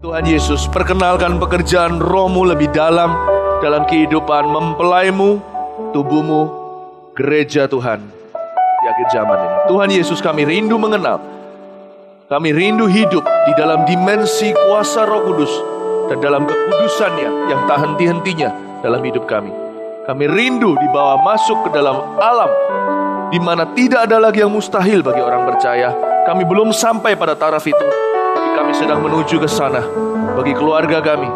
Tuhan Yesus, perkenalkan pekerjaan Roh-Mu lebih dalam kehidupan mempelaimu, tubuhmu, gereja Tuhan di akhir zaman ini. Tuhan Yesus, kami rindu mengenal, kami rindu hidup di dalam dimensi kuasa Roh Kudus dan dalam kekudusannya yang tak henti-hentinya dalam hidup kami. Kami rindu dibawa masuk ke dalam alam di mana tidak ada lagi yang mustahil bagi orang percaya. Kami belum sampai pada taraf itu, tapi kami sedang menuju ke sana. Bagi keluarga kami,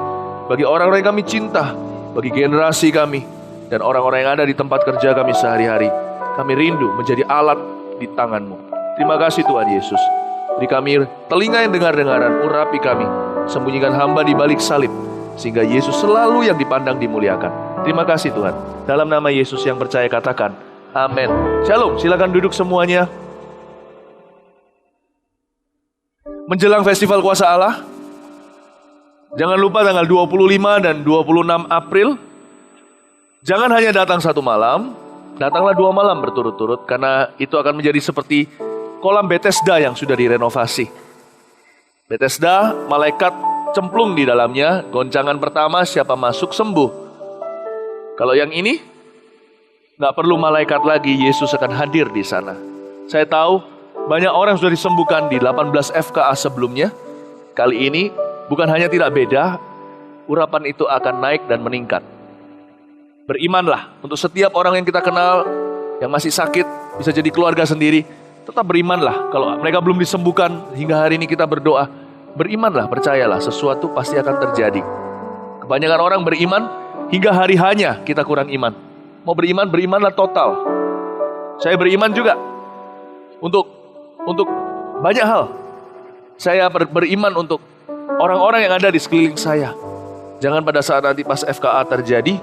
bagi orang-orang yang kami cinta, bagi generasi kami, dan orang-orang yang ada di tempat kerja kami sehari-hari. Kami rindu menjadi alat di tangan-Mu. Terima kasih Tuhan Yesus. Beri kami telinga yang dengar-dengaran, urapi kami, sembunyikan hamba di balik salib, sehingga Yesus selalu yang dipandang dimuliakan. Terima kasih Tuhan. Dalam nama Yesus yang percaya katakan, amin. Shalom, silakan duduk semuanya. Menjelang Festival Kuasa Allah, jangan lupa tanggal 25 dan 26 April, jangan hanya datang satu malam, datanglah 2 malam berturut-turut, karena itu akan menjadi seperti kolam Bethesda yang sudah direnovasi. Bethesda, malaikat cemplung di dalamnya, goncangan pertama siapa masuk sembuh. Kalau yang ini, gak perlu malaikat lagi, Yesus akan hadir di sana. Saya tahu banyak orang sudah disembuhkan di 18 FKA sebelumnya. Kali ini bukan hanya tidak beda, urapan itu akan naik dan meningkat. Berimanlah untuk setiap orang yang kita kenal, yang masih sakit, bisa jadi keluarga sendiri. Tetap berimanlah, kalau mereka belum disembuhkan, hingga hari ini kita berdoa. Berimanlah, percayalah, sesuatu pasti akan terjadi. Kebanyakan orang beriman, hingga hari hanya kita kurang iman. Mau beriman, berimanlah total. Saya beriman juga untuk banyak hal. Saya beriman untuk orang-orang yang ada di sekeliling saya. Jangan pada saat nanti pas FKA terjadi,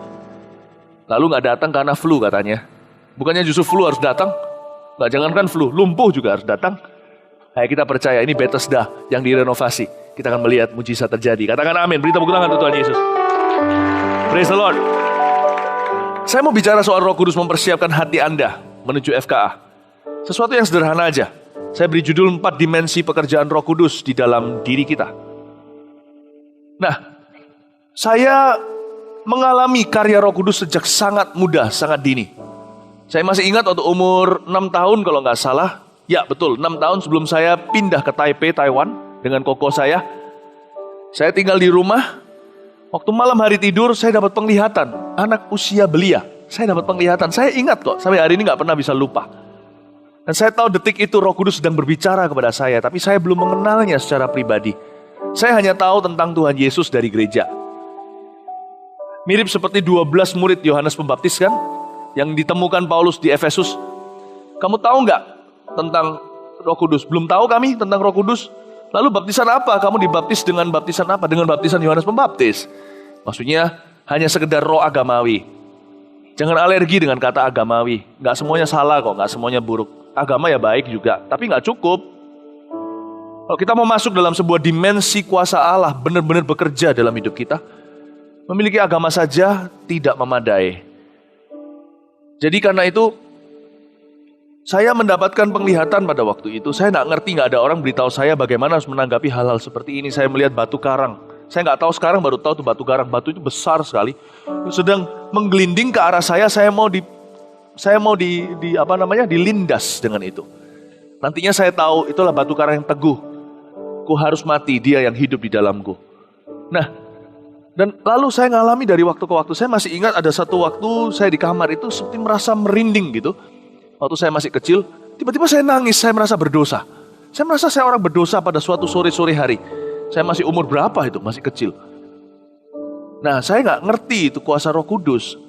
lalu gak datang karena flu katanya. Bukannya justru flu harus datang? Gak, jangankan flu, lumpuh juga harus datang. Kita percaya ini Bethesda yang direnovasi. Kita akan melihat mujizat terjadi. Katakan amin, beri tepuk tangan untuk Tuhan Yesus. Praise the Lord. Saya mau bicara soal Roh Kudus mempersiapkan hati Anda menuju FKA. Sesuatu yang sederhana aja. Saya beri judul 4 dimensi pekerjaan Roh Kudus di dalam diri kita. Nah, saya mengalami karya Roh Kudus sejak sangat muda, sangat dini. Saya masih ingat waktu umur 6 tahun kalau nggak salah. Ya betul, 6 tahun sebelum saya pindah ke Taipei, Taiwan dengan koko saya. Saya tinggal di rumah. Waktu malam hari tidur saya dapat penglihatan. Anak usia belia, saya dapat penglihatan. Saya ingat kok, sampai hari ini nggak pernah bisa lupa. Dan saya tahu detik itu Roh Kudus sedang berbicara kepada saya, tapi saya belum mengenalnya secara pribadi. Saya hanya tahu tentang Tuhan Yesus dari gereja. Mirip seperti 12 murid Yohanes Pembaptis kan, yang ditemukan Paulus di Efesus. Kamu tahu nggak tentang Roh Kudus? Belum tahu kami tentang Roh Kudus. Lalu baptisan apa? Kamu dibaptis dengan baptisan apa? Dengan baptisan Yohanes Pembaptis. Maksudnya hanya sekedar roh agamawi. Jangan alergi dengan kata agamawi. Nggak semuanya salah kok, nggak semuanya buruk. Agama ya baik juga, tapi nggak cukup. Kalau kita mau masuk dalam sebuah dimensi kuasa Allah, benar-benar bekerja dalam hidup kita, memiliki agama saja tidak memadai. Jadi karena itu, saya mendapatkan penglihatan pada waktu itu. Saya nggak ngerti, nggak ada orang beritahu saya bagaimana harus menanggapi hal-hal seperti ini. Saya melihat batu karang. Saya nggak tahu, sekarang baru tahu tuh batu karang. Batu itu besar sekali. Sedang menggelinding ke arah saya mau dilindas dengan itu. Nantinya saya tahu itulah batu karang yang teguh. Ku harus mati, dia yang hidup di dalamku. Nah, dan lalu saya ngalami dari waktu ke waktu. Saya masih ingat ada satu waktu saya di kamar itu seperti merasa merinding gitu. Waktu saya masih kecil, tiba-tiba saya nangis, saya merasa berdosa. Saya merasa saya orang berdosa pada suatu sore-sore hari. Saya masih umur berapa itu, masih kecil. Nah, saya nggak ngerti itu kuasa Roh Kudus.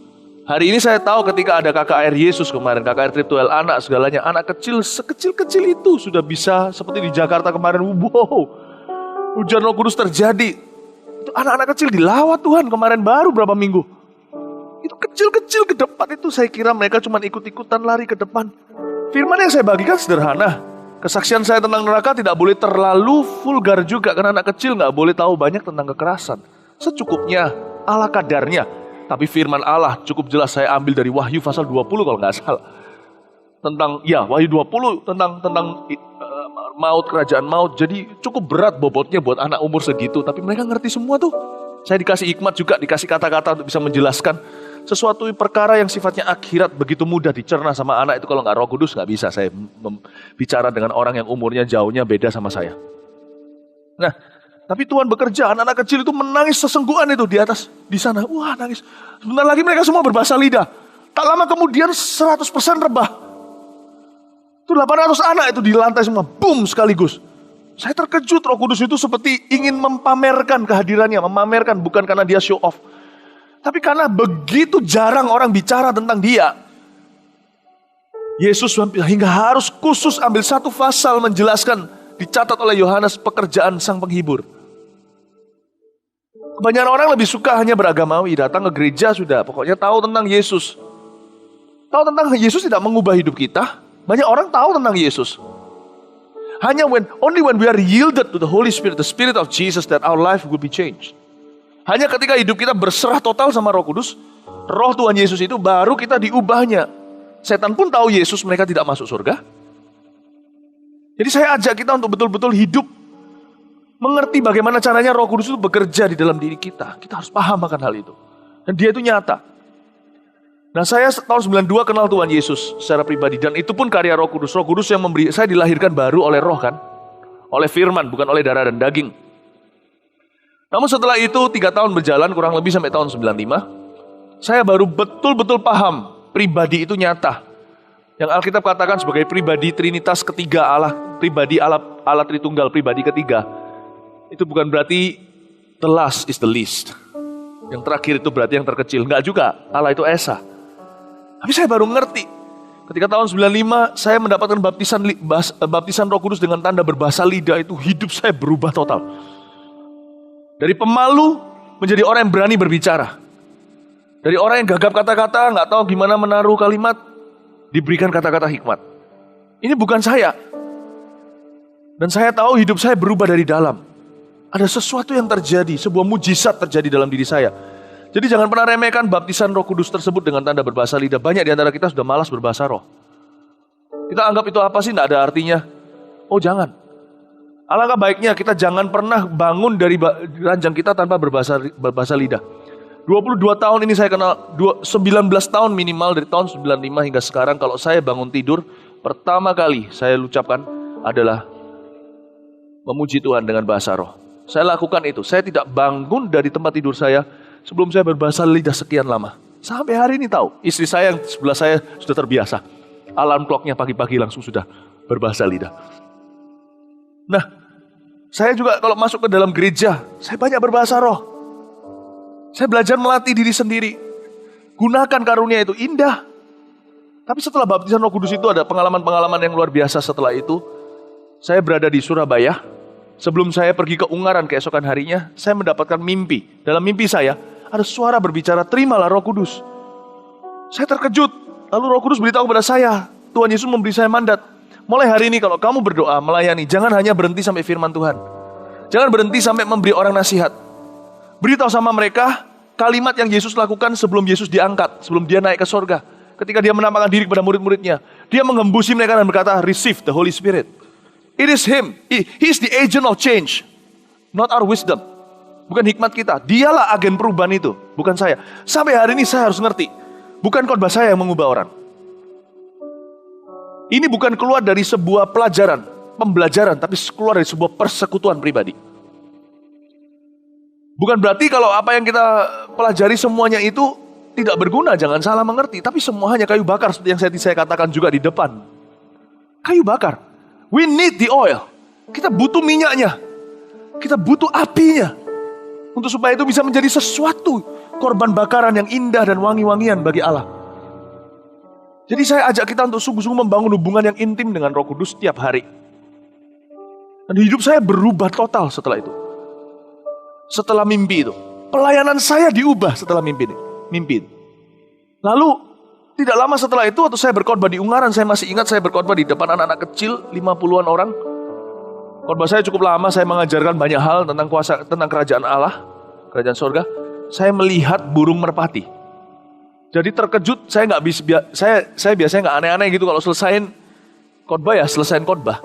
Hari ini saya tahu ketika ada KKR Yesus kemarin, KKR Triptuel anak segalanya, anak kecil sekecil-kecil itu sudah bisa seperti di Jakarta kemarin, wow, hujan Roh Kudus terjadi. Itu anak-anak kecil dilawat Tuhan kemarin baru berapa minggu. Itu kecil-kecil ke depan itu saya kira mereka cuma ikut-ikutan lari ke depan. Firman yang saya bagikan sederhana. Kesaksian saya tentang neraka tidak boleh terlalu vulgar juga, karena anak kecil nggak boleh tahu banyak tentang kekerasan. Secukupnya, ala kadarnya. Tapi firman Allah cukup jelas saya ambil dari Wahyu pasal 20 kalau nggak salah. Tentang, ya Wahyu 20 tentang maut, kerajaan maut. Jadi cukup berat bobotnya buat anak umur segitu. Tapi mereka ngerti semua tuh. Saya dikasih hikmat juga, dikasih kata-kata untuk bisa menjelaskan sesuatu perkara yang sifatnya akhirat begitu mudah dicerna sama anak itu. Kalau nggak Roh Kudus nggak bisa saya bicara dengan orang yang umurnya jauhnya beda sama saya. Nah, tapi Tuhan bekerja, anak-anak kecil itu menangis sesenggukan itu di atas, di sana. Wah, nangis. Sebentar lagi mereka semua berbahasa lidah. Tak lama kemudian 100% rebah. Itu 800 anak itu di lantai semua, boom sekaligus. Saya terkejut, Roh Kudus itu seperti ingin mempamerkan kehadirannya, memamerkan bukan karena dia show off. Tapi karena begitu jarang orang bicara tentang dia. Yesus hingga harus khusus ambil satu pasal menjelaskan, dicatat oleh Yohanes pekerjaan sang penghibur. Kebanyakan orang lebih suka hanya beragamawi, datang ke gereja sudah, pokoknya tahu tentang Yesus. Tahu tentang Yesus tidak mengubah hidup kita. Banyak orang tahu tentang Yesus. Hanya only when we are yielded to the Holy Spirit, the Spirit of Jesus, that our life will be changed. Hanya ketika hidup kita berserah total sama Roh Kudus, Roh Tuhan Yesus itu baru kita diubahnya. Setan pun tahu Yesus, mereka tidak masuk surga. Jadi saya ajak kita untuk betul-betul hidup, mengerti bagaimana caranya Roh Kudus itu bekerja di dalam diri kita. Kita harus paham akan hal itu. Dan dia itu nyata. Nah, saya tahun 92 kenal Tuhan Yesus secara pribadi. Dan itu pun karya Roh Kudus. Roh Kudus yang memberi, saya dilahirkan baru oleh Roh kan. Oleh firman, bukan oleh darah dan daging. Namun setelah itu 3 tahun berjalan, kurang lebih sampai tahun 95. Saya baru betul-betul paham pribadi itu nyata. Yang Alkitab katakan sebagai pribadi Trinitas ketiga Allah. Pribadi Allah Tritunggal, pribadi ketiga. Itu bukan berarti the last is the least. Yang terakhir itu berarti yang terkecil. Enggak juga, Allah itu Esa. Tapi saya baru ngerti. Ketika tahun 95 saya mendapatkan baptisan Roh Kudus dengan tanda berbahasa lidah, itu hidup saya berubah total. Dari pemalu menjadi orang yang berani berbicara. Dari orang yang gagap kata-kata, nggak tahu gimana menaruh kalimat, diberikan kata-kata hikmat. Ini bukan saya. Dan saya tahu hidup saya berubah dari dalam. Ada sesuatu yang terjadi, sebuah mujizat terjadi dalam diri saya. Jadi jangan pernah remehkan baptisan Roh Kudus tersebut dengan tanda berbahasa lidah. Banyak di antara kita sudah malas berbahasa roh. Kita anggap itu apa sih? Tidak ada artinya. Oh jangan. Alangkah baiknya kita jangan pernah bangun dari ranjang kita tanpa berbahasa lidah. 22 tahun ini saya kenal, 19 tahun minimal dari tahun 95 hingga sekarang. Kalau saya bangun tidur, pertama kali saya ucapkan adalah memuji Tuhan dengan bahasa roh. Saya lakukan itu. Saya tidak bangun dari tempat tidur saya sebelum saya berbahasa lidah sekian lama. Sampai hari ini tahu. Istri saya yang sebelah saya sudah terbiasa. Alarm clocknya pagi-pagi langsung sudah berbahasa lidah. Nah, saya juga kalau masuk ke dalam gereja, saya banyak berbahasa roh. Saya belajar melatih diri sendiri. Gunakan karunia itu, indah. Tapi setelah baptisan Roh Kudus itu ada pengalaman-pengalaman yang luar biasa setelah itu. Saya berada di Surabaya. Sebelum saya pergi ke Ungaran keesokan harinya, saya mendapatkan mimpi. Dalam mimpi saya, ada suara berbicara, terimalah Roh Kudus. Saya terkejut. Lalu Roh Kudus beritahu kepada saya, Tuhan Yesus memberi saya mandat. Mulai hari ini kalau kamu berdoa, melayani, jangan hanya berhenti sampai firman Tuhan. Jangan berhenti sampai memberi orang nasihat. Beritahu sama mereka kalimat yang Yesus lakukan sebelum Yesus diangkat, sebelum dia naik ke sorga. Ketika dia menampakkan diri kepada murid-muridnya, dia mengembusi mereka dan berkata, receive the Holy Spirit. It is Him. He is the agent of change, not our wisdom. Bukan hikmat kita. Dialah agen perubahan itu, bukan saya. Sampai hari ini saya harus ngerti. Bukan khotbah saya yang mengubah orang. Ini bukan keluar dari sebuah pelajaran, pembelajaran, tapi keluar dari sebuah persekutuan pribadi. Bukan berarti kalau apa yang kita pelajari semuanya itu tidak berguna, jangan salah mengerti. Tapi semuanya kayu bakar seperti yang saya katakan juga di depan. Kayu bakar. We need the oil. Kita butuh minyaknya. Kita butuh apinya. Untuk supaya itu bisa menjadi sesuatu korban bakaran yang indah dan wangi-wangian bagi Allah. Jadi saya ajak kita untuk sungguh-sungguh membangun hubungan yang intim dengan Roh Kudus setiap hari. Dan hidup saya berubah total setelah itu. Setelah mimpi itu. Pelayanan saya diubah setelah mimpi itu. Lalu tidak lama setelah itu waktu saya berkhotbah di Ungaran, saya masih ingat saya berkhotbah di depan anak-anak kecil 50-an orang. Khotbah saya cukup lama, saya mengajarkan banyak hal tentang kuasa, tentang kerajaan Allah, kerajaan surga. Saya melihat burung merpati. Jadi terkejut, saya nggak bisa, saya biasanya nggak aneh-aneh gitu kalau selesaiin khotbah ya, selesaiin khotbah.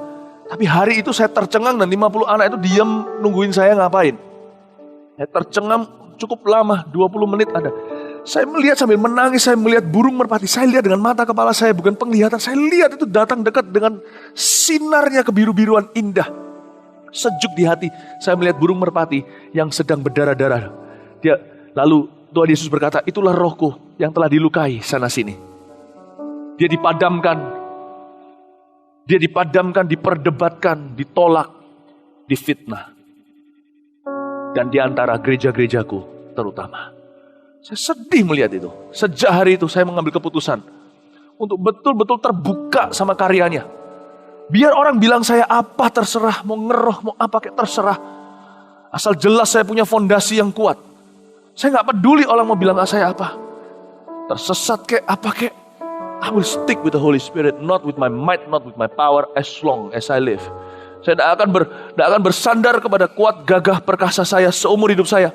Tapi hari itu saya tercengang dan 50 anak itu diam nungguin saya ngapain. Saya tercengang cukup lama, 20 menit ada. Saya melihat sambil menangis, saya melihat burung merpati. Saya lihat dengan mata kepala saya, bukan penglihatan. Saya lihat itu datang dekat dengan sinarnya kebiru-biruan indah. Sejuk di hati. Saya melihat burung merpati yang sedang berdarah-darah. Lalu Tuhan Yesus berkata, itulah rohku yang telah dilukai sana sini. Dia dipadamkan, diperdebatkan, ditolak, difitnah. Dan di antara gereja-gerejaku terutama. Saya sedih melihat itu. Sejak hari itu saya mengambil keputusan untuk betul-betul terbuka sama karyanya. Biar orang bilang saya apa terserah, mau ngeroh, mau apa kayak terserah. Asal jelas saya punya fondasi yang kuat. Saya gak peduli orang mau bilang saya apa. Tersesat kayak apa kayak. I will stick with the Holy Spirit, not with my might, not with my power, as long as I live. Saya tidak akan bersandar kepada kuat gagah perkasa saya seumur hidup saya.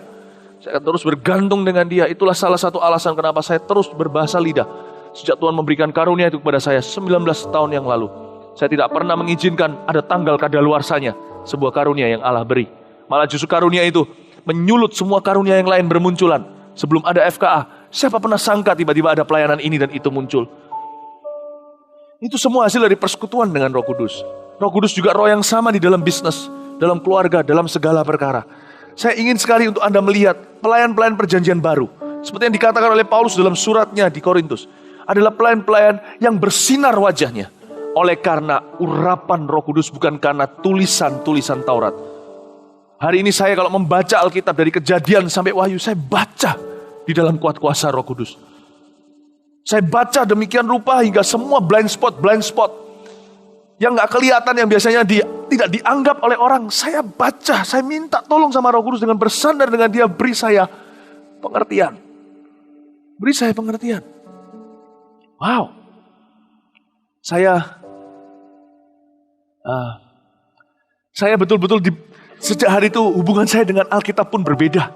Saya akan terus bergantung dengan dia. Itulah salah satu alasan kenapa saya terus berbahasa lidah. Sejak Tuhan memberikan karunia itu kepada saya 19 tahun yang lalu. Saya tidak pernah mengizinkan ada tanggal kadaluarsanya. Sebuah karunia yang Allah beri. Malah justru karunia itu menyulut semua karunia yang lain bermunculan. Sebelum ada FKA, siapa pernah sangka tiba-tiba ada pelayanan ini dan itu muncul. Itu semua hasil dari persekutuan dengan Roh Kudus. Roh Kudus juga roh yang sama di dalam bisnis, dalam keluarga, dalam segala perkara. Saya ingin sekali untuk Anda melihat pelayan-pelayan perjanjian baru. Seperti yang dikatakan oleh Paulus dalam suratnya di Korintus. Adalah pelayan-pelayan yang bersinar wajahnya. Oleh karena urapan Roh Kudus, bukan karena tulisan-tulisan Taurat. Hari ini saya kalau membaca Alkitab dari Kejadian sampai Wahyu, saya baca di dalam kuat kuasa Roh Kudus. Saya baca demikian rupa hingga semua blind spot yang gak kelihatan, yang biasanya tidak dianggap oleh orang. Saya baca, saya minta tolong sama Roh Kudus dengan bersandar dengan dia, beri saya pengertian. Beri saya pengertian. Wow. Saya betul-betul sejak hari itu hubungan saya dengan Alkitab pun berbeda.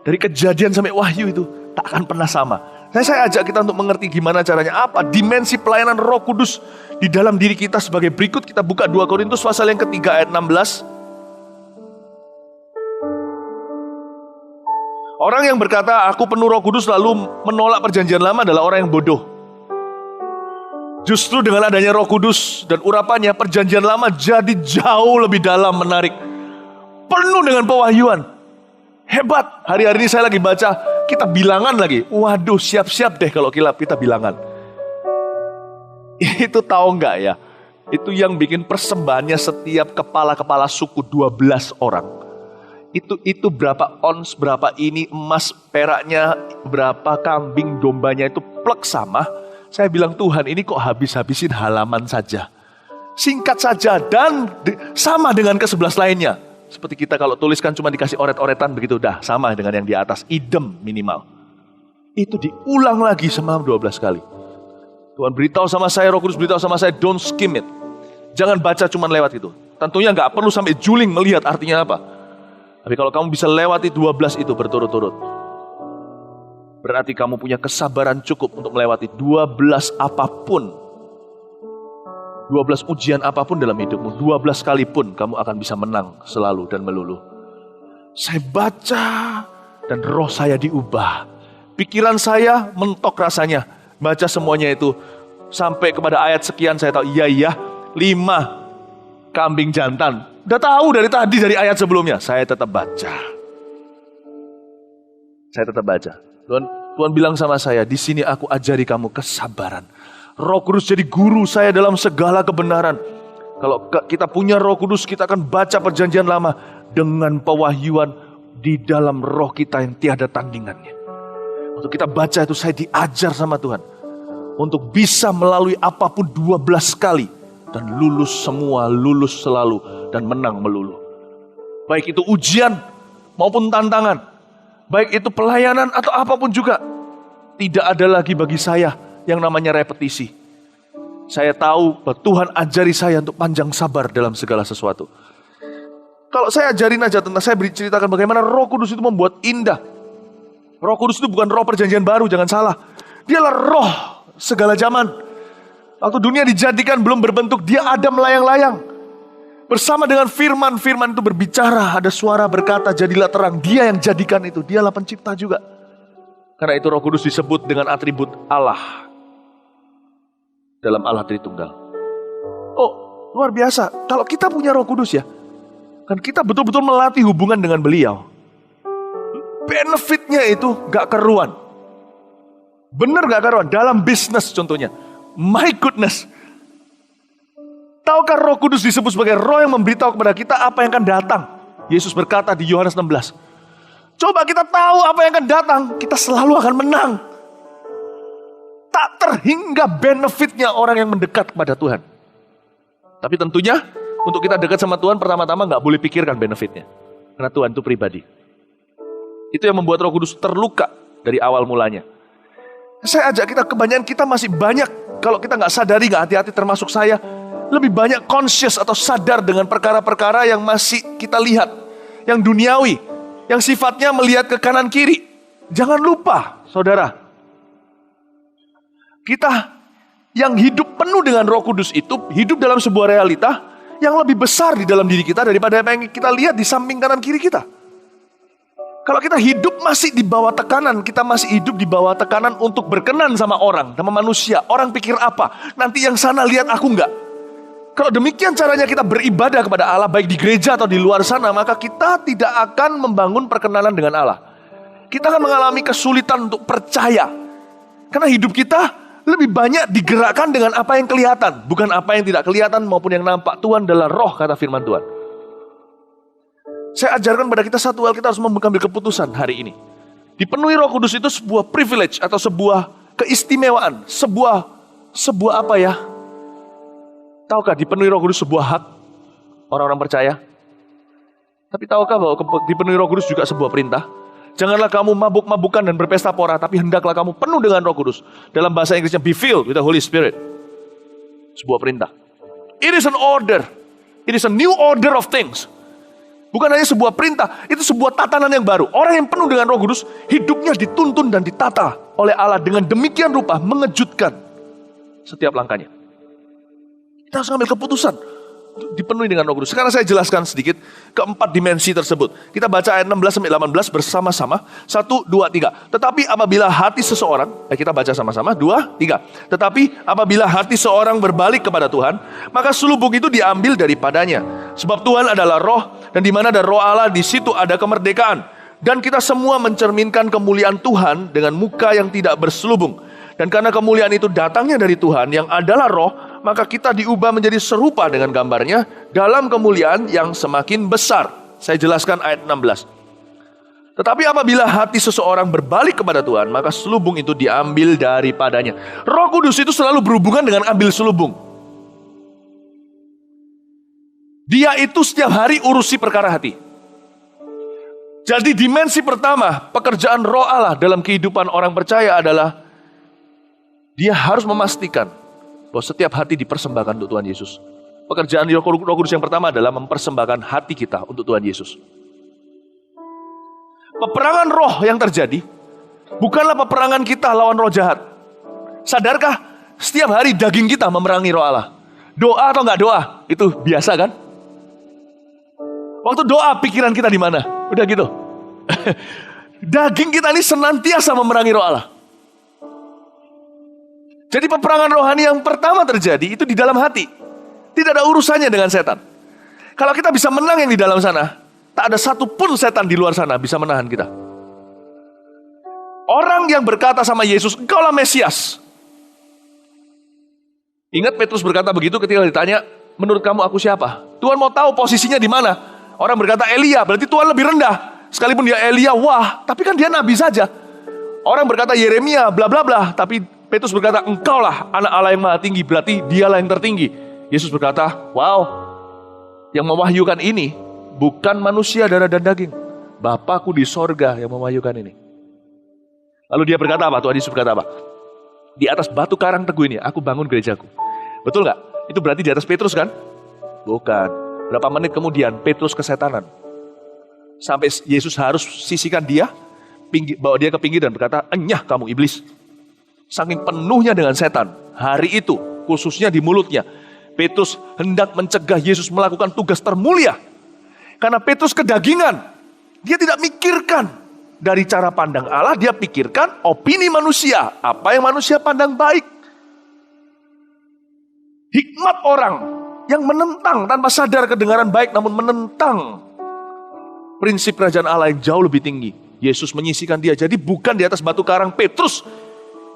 Dari Kejadian sampai Wahyu itu tak akan pernah sama. Saya ajak kita untuk mengerti gimana caranya, apa dimensi pelayanan Roh Kudus di dalam diri kita sebagai berikut. Kita buka 2 Korintus pasal yang ketiga ayat 16. Orang yang berkata aku penuh Roh Kudus lalu menolak perjanjian lama adalah orang yang bodoh. Justru dengan adanya Roh Kudus dan urapannya, perjanjian lama jadi jauh lebih dalam, menarik, penuh dengan pewahyuan. Hebat. Hari-hari ini saya lagi baca kitab bilangan lagi. Waduh, siap-siap deh kalau kita bilangan. Itu tahu nggak ya? Itu yang bikin persembahannya setiap kepala-kepala suku 12 orang. Itu berapa ons, berapa ini emas, peraknya, berapa kambing, dombanya itu plek sama. Saya bilang, Tuhan ini kok habis-habisin halaman saja. Singkat saja dan sama dengan ke-11 lainnya. Seperti kita kalau tuliskan cuma dikasih oret-oretan begitu, dah sama dengan yang di atas, idem minimal. Itu diulang lagi semalam 12 kali. Tuhan beritahu sama saya, Roh Kudus beritahu sama saya, don't skim it. Jangan baca cuma lewat itu. Tentunya gak perlu sampai juling melihat artinya apa. Tapi kalau kamu bisa lewati 12 itu berturut-turut, berarti kamu punya kesabaran cukup untuk melewati 12 apapun. 12 ujian apapun dalam hidupmu, 12 kali pun kamu akan bisa menang selalu dan melulu. Saya baca dan roh saya diubah. Pikiran saya mentok rasanya. Baca semuanya itu. Sampai kepada ayat sekian saya tahu, iya 5 kambing jantan. Udah tahu dari tadi dari ayat sebelumnya. Saya tetap baca. Tuhan bilang sama saya, di sini aku ajari kamu kesabaran. Roh Kudus jadi guru saya dalam segala kebenaran. Kalau kita punya Roh Kudus, kita akan baca perjanjian lama dengan pewahyuan di dalam roh kita yang tiada tandingannya. Untuk kita baca itu saya diajar sama Tuhan untuk bisa melalui apapun 12 kali dan lulus semua, lulus selalu dan menang melulu. Baik itu ujian maupun tantangan, baik itu pelayanan atau apapun juga, tidak ada lagi bagi saya yang namanya repetisi. Saya tahu bahwa Tuhan ajari saya untuk panjang sabar dalam segala sesuatu. Kalau saya ajarin aja tentang, saya ceritakan bagaimana Roh Kudus itu membuat indah. Roh Kudus itu bukan roh perjanjian baru, jangan salah. Dialah roh segala zaman. Waktu dunia dijadikan belum berbentuk, dia ada melayang-layang. Bersama dengan firman, firman itu berbicara, ada suara berkata, jadilah terang. Dia yang jadikan itu, dialah pencipta juga. Karena itu Roh Kudus disebut dengan atribut Allah dalam Allah Tritunggal. Oh, luar biasa. Kalau kita punya Roh Kudus ya, kan kita betul-betul melatih hubungan dengan beliau. Benefitnya itu gak keruan. Bener gak karuan? Dalam bisnis contohnya. My goodness. Tahukah Roh Kudus disebut sebagai roh yang memberitahu kepada kita apa yang akan datang? Yesus berkata di Yohanes 16. Coba kita tahu apa yang akan datang, kita selalu akan menang. Tak terhingga benefitnya orang yang mendekat kepada Tuhan. Tapi tentunya untuk kita dekat sama Tuhan pertama-tama gak boleh pikirkan benefitnya. Karena Tuhan itu pribadi. Itu yang membuat Roh Kudus terluka dari awal mulanya. Saya ajak kita, kebanyakan kita masih banyak, kalau kita gak sadari, gak hati-hati termasuk saya, lebih banyak conscious atau sadar dengan perkara-perkara yang masih kita lihat. Yang duniawi, yang sifatnya melihat ke kanan kiri. Jangan lupa, saudara. Kita yang hidup penuh dengan Roh Kudus itu, hidup dalam sebuah realita yang lebih besar di dalam diri kita daripada apa yang kita lihat di samping kanan kiri kita. Kalau kita hidup masih di bawah tekanan, kita masih hidup di bawah tekanan untuk berkenan sama orang, sama manusia. Orang pikir apa? Nanti yang sana lihat aku enggak. Kalau demikian caranya kita beribadah kepada Allah, baik di gereja atau di luar sana, maka kita tidak akan membangun perkenalan dengan Allah. Kita akan mengalami kesulitan untuk percaya. Karena hidup kita lebih banyak digerakkan dengan apa yang kelihatan, bukan apa yang tidak kelihatan maupun yang nampak. Tuhan adalah roh, kata firman Tuhan. Saya ajarkan pada kita satu hal, kita harus mengambil keputusan hari ini. Dipenuhi Roh Kudus itu sebuah privilege atau sebuah keistimewaan, sebuah apa ya? Tahukah dipenuhi Roh Kudus sebuah hak orang-orang percaya? Tapi tahukah bahwa dipenuhi Roh Kudus juga sebuah perintah? Janganlah kamu mabuk-mabukan dan berpesta pora, tapi hendaklah kamu penuh dengan Roh Kudus. Dalam bahasa Inggrisnya be filled with the Holy Spirit. Sebuah perintah. It is an order. It is a new order of things. Bukan hanya sebuah perintah, itu sebuah tatanan yang baru. Orang yang penuh dengan Roh Kudus, hidupnya dituntun dan ditata oleh Allah dengan demikian rupa mengejutkan setiap langkahnya. Kita harus ambil keputusan dipenuhi dengan Roh Kudus. Sekarang saya jelaskan sedikit keempat dimensi tersebut. Kita baca ayat 16-18 bersama-sama. 1, 2, 3. Tetapi apabila hati seseorang, kita baca sama-sama. 2, 3. Tetapi apabila hati seorang berbalik kepada Tuhan, maka selubung itu diambil daripadanya. Sebab Tuhan adalah roh, dan di mana ada roh Allah, di situ ada kemerdekaan. Dan kita semua mencerminkan kemuliaan Tuhan dengan muka yang tidak berselubung. Dan karena kemuliaan itu datangnya dari Tuhan yang adalah roh, maka kita diubah menjadi serupa dengan gambarnya dalam kemuliaan yang semakin besar. Saya jelaskan ayat 16. Tetapi apabila hati seseorang berbalik kepada Tuhan, maka selubung itu diambil daripadanya. Roh Kudus itu selalu berhubungan dengan ambil selubung. Dia itu setiap hari urusi perkara hati. Jadi dimensi pertama pekerjaan roh Allah dalam kehidupan orang percaya adalah dia harus memastikan bahwa setiap hati dipersembahkan untuk Tuhan Yesus. Pekerjaan Roh Kudus yang pertama adalah mempersembahkan hati kita untuk Tuhan Yesus. Peperangan roh yang terjadi bukanlah peperangan kita lawan roh jahat. Sadarkah setiap hari daging kita memerangi roh Allah? Doa atau enggak doa? Itu biasa kan? Waktu doa pikiran kita di mana? Udah gitu. Daging kita ini senantiasa memerangi roh Allah. Jadi peperangan rohani yang pertama terjadi itu di dalam hati. Tidak ada urusannya dengan setan. Kalau kita bisa menang yang di dalam sana, tak ada satupun setan di luar sana bisa menahan kita. Orang yang berkata sama Yesus, "Engkaulah Mesias." Ingat Petrus berkata begitu ketika ditanya, "Menurut kamu aku siapa?" Tuhan mau tahu posisinya di mana. Orang berkata Elia, berarti Tuhan lebih rendah. Sekalipun dia Elia, wah, tapi kan dia nabi saja. Orang berkata Yeremia, bla bla bla, tapi Petrus berkata, "Engkaulah anak Allah yang maha tinggi," berarti dialah yang tertinggi. Yesus berkata, "Wow, yang mewahyukan ini bukan manusia darah dan daging, Bapakku di sorga yang mewahyukan ini." Lalu dia berkata apa? Tuhan Yesus berkata apa? "Di atas batu karang teguh ini aku bangun gerejaku." Betul gak? Itu berarti di atas Petrus kan? Bukan. Berapa menit kemudian Petrus kesetanan. Sampai Yesus harus sisihkan dia, bawa dia ke pinggir dan berkata, "Enyah kamu iblis." Saking penuhnya dengan setan. Hari itu, khususnya di mulutnya, Petrus hendak mencegah Yesus melakukan tugas termulia. Karena Petrus kedagingan. Dia tidak mikirkan dari cara pandang Allah, dia pikirkan opini manusia. Apa yang manusia pandang baik. Hikmat orang yang menentang tanpa sadar kedengaran baik, namun menentang prinsip kerajaan Allah yang jauh lebih tinggi. Yesus menyisikan dia. Jadi bukan di atas batu karang Petrus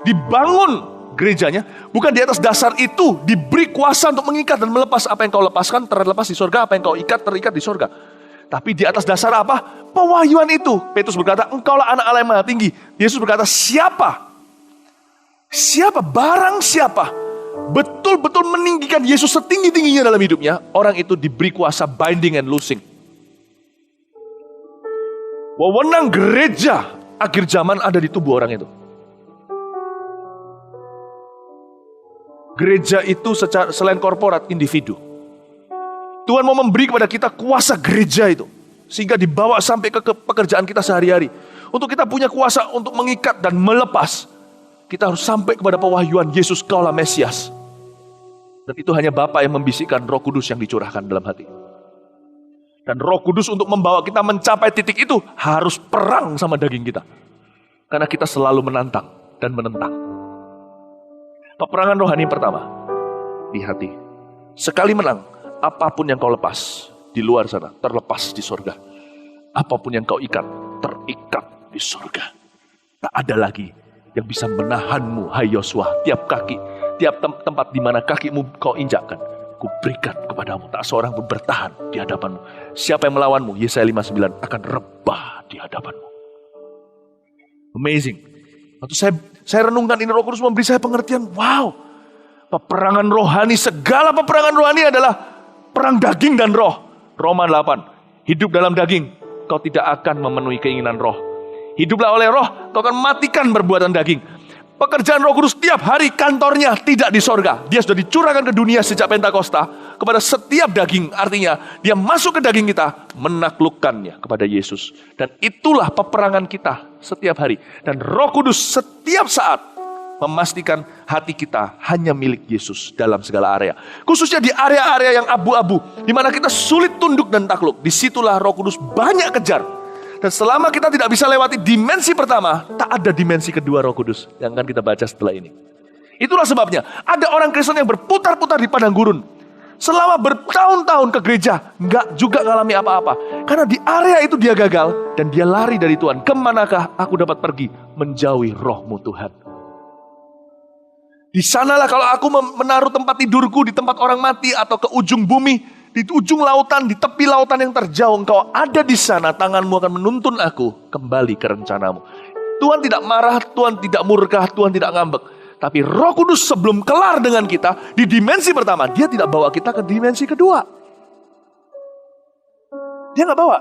dibangun gerejanya. Bukan di atas dasar itu diberi kuasa untuk mengikat dan melepas. Apa yang kau lepaskan terlepas di sorga. Apa yang kau ikat terikat di sorga. Tapi di atas dasar apa? Pewahyuan itu. Petrus berkata, engkaulah anak Allah yang maha tinggi. Yesus berkata, siapa? Siapa? Barang siapa? Betul-betul meninggikan Yesus setinggi-tingginya dalam hidupnya. Orang itu diberi kuasa binding and loosing. Wewenang gereja akhir zaman ada di tubuh orang itu. Gereja itu selain korporat, individu. Tuhan mau memberi kepada kita kuasa gereja itu. Sehingga dibawa sampai ke pekerjaan kita sehari-hari. Untuk kita punya kuasa untuk mengikat dan melepas. Kita harus sampai kepada pewahyuan Yesus kaulah Mesias. Dan itu hanya Bapa yang membisikkan Roh Kudus yang dicurahkan dalam hati. Dan Roh Kudus untuk membawa kita mencapai titik itu harus perang sama daging kita. Karena kita selalu menantang dan menentang. Peperangan rohani yang pertama di hati. Sekali menang, apapun yang kau lepas di luar sana terlepas di sorga. Apapun yang kau ikat terikat di sorga. Tak ada lagi yang bisa menahanmu, hai Yosua. Tiap kaki, tiap tempat di mana kakimu kau injakkan, kuberikan kepadamu. Tak seorang pun bertahan di hadapanmu. Siapa yang melawanmu, Yesaya 59, akan rebah di hadapanmu. Amazing. Waktu saya renungkan ini, Roh Kudus memberi saya pengertian. Wow, peperangan rohani, segala peperangan rohani adalah perang daging dan roh. Roma 8, hidup dalam daging, kau tidak akan memenuhi keinginan roh. Hiduplah oleh roh, kau akan matikan perbuatan daging. Pekerjaan Roh Kudus tiap hari kantornya tidak di sorga. Dia sudah dicurahkan ke dunia sejak Pentakosta kepada setiap daging. Artinya dia masuk ke daging kita, menaklukkannya kepada Yesus. Dan itulah peperangan kita setiap hari. Dan Roh Kudus setiap saat memastikan hati kita hanya milik Yesus dalam segala area. Khususnya di area-area yang abu-abu, di mana kita sulit tunduk dan takluk. Disitulah Roh Kudus banyak kejar. Dan selama kita tidak bisa lewati dimensi pertama, tak ada dimensi kedua Roh Kudus yang akan kita baca setelah ini. Itulah sebabnya ada orang Kristen yang berputar-putar di padang gurun. Selama bertahun-tahun ke gereja, nggak juga ngalami apa-apa. Karena di area itu dia gagal dan dia lari dari Tuhan. Kemanakah aku dapat pergi? Menjauhi roh-Mu Tuhan. Di sanalah kalau aku menaruh tempat tidurku di tempat orang mati atau ke ujung bumi, di ujung lautan, di tepi lautan yang terjauh, engkau ada di sana, tanganmu akan menuntun aku kembali ke rencanamu. Tuhan tidak marah, Tuhan tidak murka, Tuhan tidak ngambek. Tapi Roh Kudus sebelum kelar dengan kita, di dimensi pertama, dia tidak bawa kita ke dimensi kedua. Dia nggak bawa.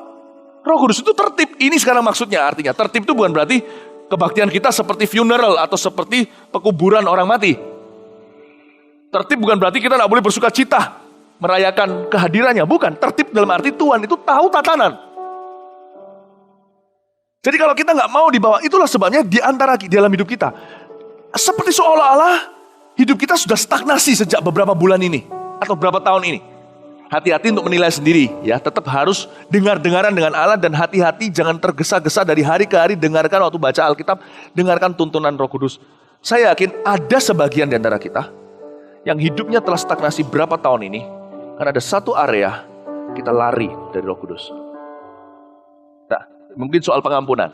Roh Kudus itu tertib. Ini sekarang maksudnya, artinya tertib itu bukan berarti kebaktian kita seperti funeral atau seperti pekuburan orang mati. Tertib bukan berarti kita nggak boleh bersuka cita merayakan kehadirannya. Bukan, tertib dalam arti Tuhan itu tahu tatanan. Jadi kalau kita nggak mau dibawa, itulah sebabnya di antara dalam hidup kita, seperti seolah-olah hidup kita sudah stagnasi sejak beberapa bulan ini atau beberapa tahun ini. Hati-hati untuk menilai sendiri, ya. Tetap harus dengar-dengaran dengan Allah dan hati-hati jangan tergesa-gesa dari hari ke hari. Dengarkan waktu baca Alkitab, dengarkan tuntunan Roh Kudus. Saya yakin ada sebagian di antara kita yang hidupnya telah stagnasi berapa tahun ini. Karena ada satu area kita lari dari Roh Kudus. Nah, mungkin soal pengampunan.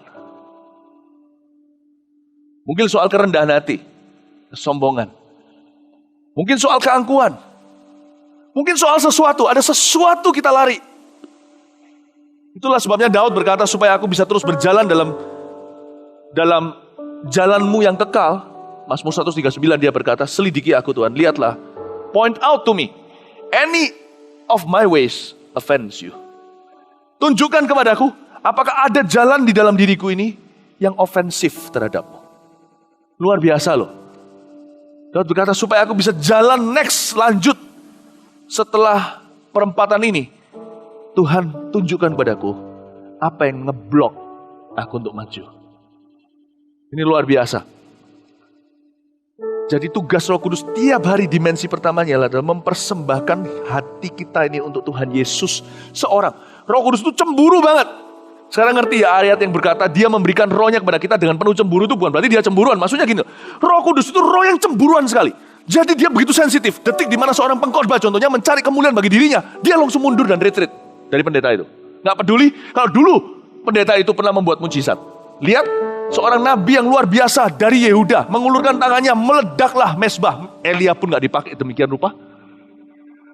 Mungkin soal kerendahan hati, kesombongan. Mungkin soal keangkuhan. Mungkin soal sesuatu, ada sesuatu kita lari. Itulah sebabnya Daud berkata, supaya aku bisa terus berjalan dalam jalanmu yang kekal. Mazmur 139 dia berkata, selidiki aku Tuhan, lihatlah, point out to me. Any of my ways offends you. Tunjukkan kepadaku, apakah ada jalan di dalam diriku ini yang ofensif terhadapmu. Luar biasa loh. Daud berkata, supaya aku bisa jalan next, lanjut. Setelah perempatan ini, Tuhan tunjukkan padaku apa yang ngeblok aku untuk maju. Ini luar biasa. Jadi tugas Roh Kudus tiap hari dimensi pertamanya adalah mempersembahkan hati kita ini untuk Tuhan Yesus seorang. Roh Kudus itu cemburu banget. Sekarang ngerti ya ayat yang berkata dia memberikan rohnya kepada kita dengan penuh cemburu itu bukan berarti dia cemburuan. Maksudnya gini, Roh Kudus itu roh yang cemburuan sekali. Jadi dia begitu sensitif. Detik di mana seorang pengkhotbah contohnya mencari kemuliaan bagi dirinya, dia langsung mundur dan retreat dari pendeta itu. Gak peduli kalau dulu pendeta itu pernah membuat mujizat. Lihat, seorang nabi yang luar biasa dari Yehuda mengulurkan tangannya, meledaklah mesbah. Elia pun gak dipakai demikian rupa.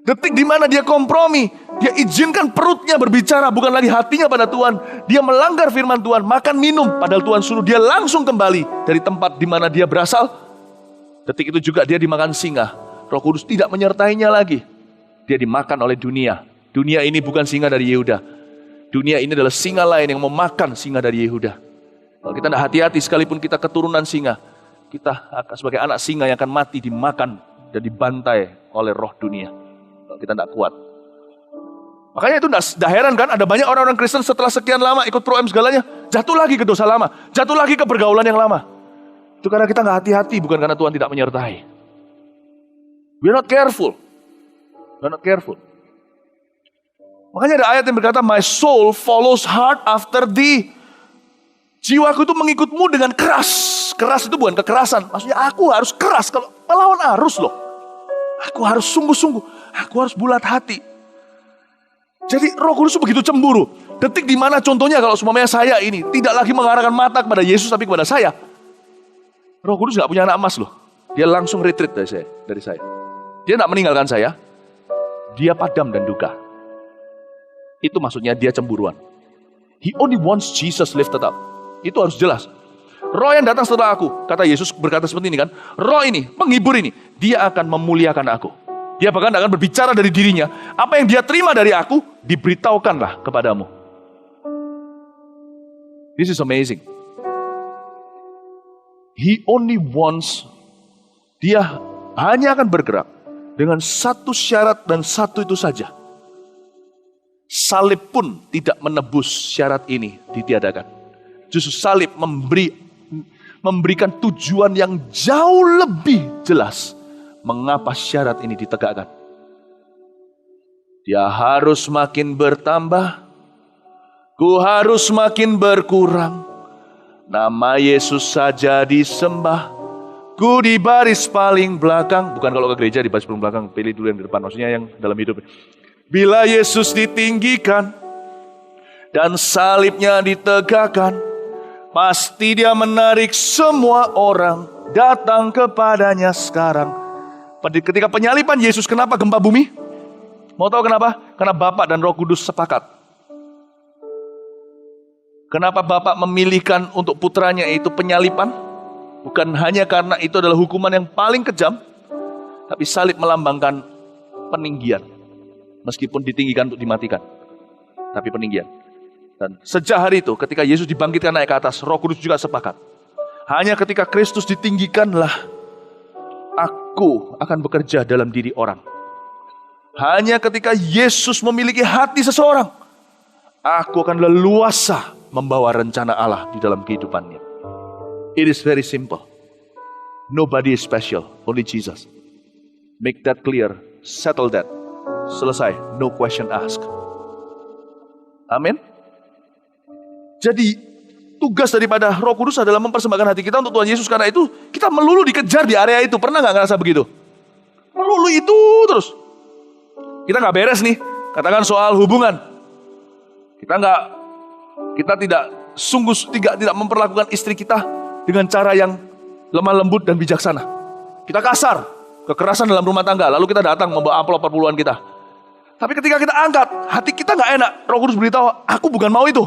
Detik di mana dia kompromi, dia izinkan perutnya berbicara, bukan lagi hatinya pada Tuhan. Dia melanggar firman Tuhan, makan minum, padahal Tuhan suruh dia langsung kembali dari tempat di mana dia berasal. Detik itu juga dia dimakan singa. Roh Kudus tidak menyertainya lagi. Dia dimakan oleh dunia. Dunia ini bukan singa dari Yehuda. Dunia ini adalah singa lain yang memakan singa dari Yehuda. Kalau kita tidak hati-hati, sekalipun kita keturunan singa, kita akan sebagai anak singa yang akan mati dimakan dan dibantai oleh roh dunia. Kalau kita tidak kuat. Makanya itu tidak heran kan, ada banyak orang-orang Kristen setelah sekian lama ikut pro-M segalanya, jatuh lagi ke dosa lama, jatuh lagi ke pergaulan yang lama. Itu karena kita nggak hati-hati, bukan karena Tuhan tidak menyertai. We're not careful. We're not careful. Makanya ada ayat yang berkata, my soul follows hard after thee. Jiwaku itu mengikutmu dengan keras. Keras itu bukan kekerasan. Maksudnya aku harus keras kalau melawan arus loh. Aku harus sungguh-sungguh. Aku harus bulat hati. Jadi Roh Kudus itu begitu cemburu. Detik di mana contohnya kalau semuanya saya ini tidak lagi mengarahkan mata kepada Yesus tapi kepada saya. Roh Kudus gak punya anak emas loh. Dia langsung retreat dari saya. Dia gak meninggalkan saya. Dia padam dan duka. Itu maksudnya dia cemburuan. He only wants Jesus lifted up. Itu harus jelas. Roh yang datang setelah aku, kata Yesus berkata seperti ini kan. Roh ini, penghibur ini, dia akan memuliakan aku. Dia bahkan akan berbicara dari dirinya. Apa yang dia terima dari aku, diberitahukanlah kepadamu. This is amazing. He only wants, dia hanya akan bergerak dengan satu syarat dan satu itu saja. Salib pun tidak menebus syarat ini ditiadakan. Justru salib memberikan tujuan yang jauh lebih jelas mengapa syarat ini ditegakkan. Dia harus makin bertambah, ku harus makin berkurang. Nama Yesus saja disembah, ku di baris paling belakang. Bukan kalau ke gereja di baris paling belakang, pilih dulu yang di depan. Maksudnya yang dalam hidup. Bila Yesus ditinggikan dan salibnya ditegakkan, pasti dia menarik semua orang datang kepadanya sekarang. Ketika penyaliban Yesus, kenapa gempa bumi? Mau tahu kenapa? Karena Bapa dan Roh Kudus sepakat. Kenapa Bapa memilihkan untuk putranya itu penyaliban? Bukan hanya karena itu adalah hukuman yang paling kejam, tapi salib melambangkan peninggian. Meskipun ditinggikan untuk dimatikan, tapi peninggian. Dan sejak hari itu, ketika Yesus dibangkitkan naik ke atas, Roh Kudus juga sepakat. Hanya ketika Kristus ditinggikanlah, aku akan bekerja dalam diri orang. Hanya ketika Yesus memiliki hati seseorang, aku akan leluasa membawa rencana Allah di dalam kehidupannya. It is very simple. Nobody is special, only Jesus. Make that clear, settle that. Selesai, no question asked. Amin. Jadi tugas daripada Roh Kudus adalah mempersembahkan hati kita untuk Tuhan Yesus. Karena itu kita melulu dikejar di area itu. Pernah gak ngerasa begitu? Melulu itu terus. Kita gak beres nih. Katakan soal hubungan. Kita tidak memperlakukan istri kita dengan cara yang lemah lembut dan bijaksana. Kita kasar, kekerasan dalam rumah tangga. Lalu kita datang membawa amplop perpuluhan kita. Tapi ketika kita angkat, hati kita gak enak. Roh Kudus beritahu, aku bukan mau itu.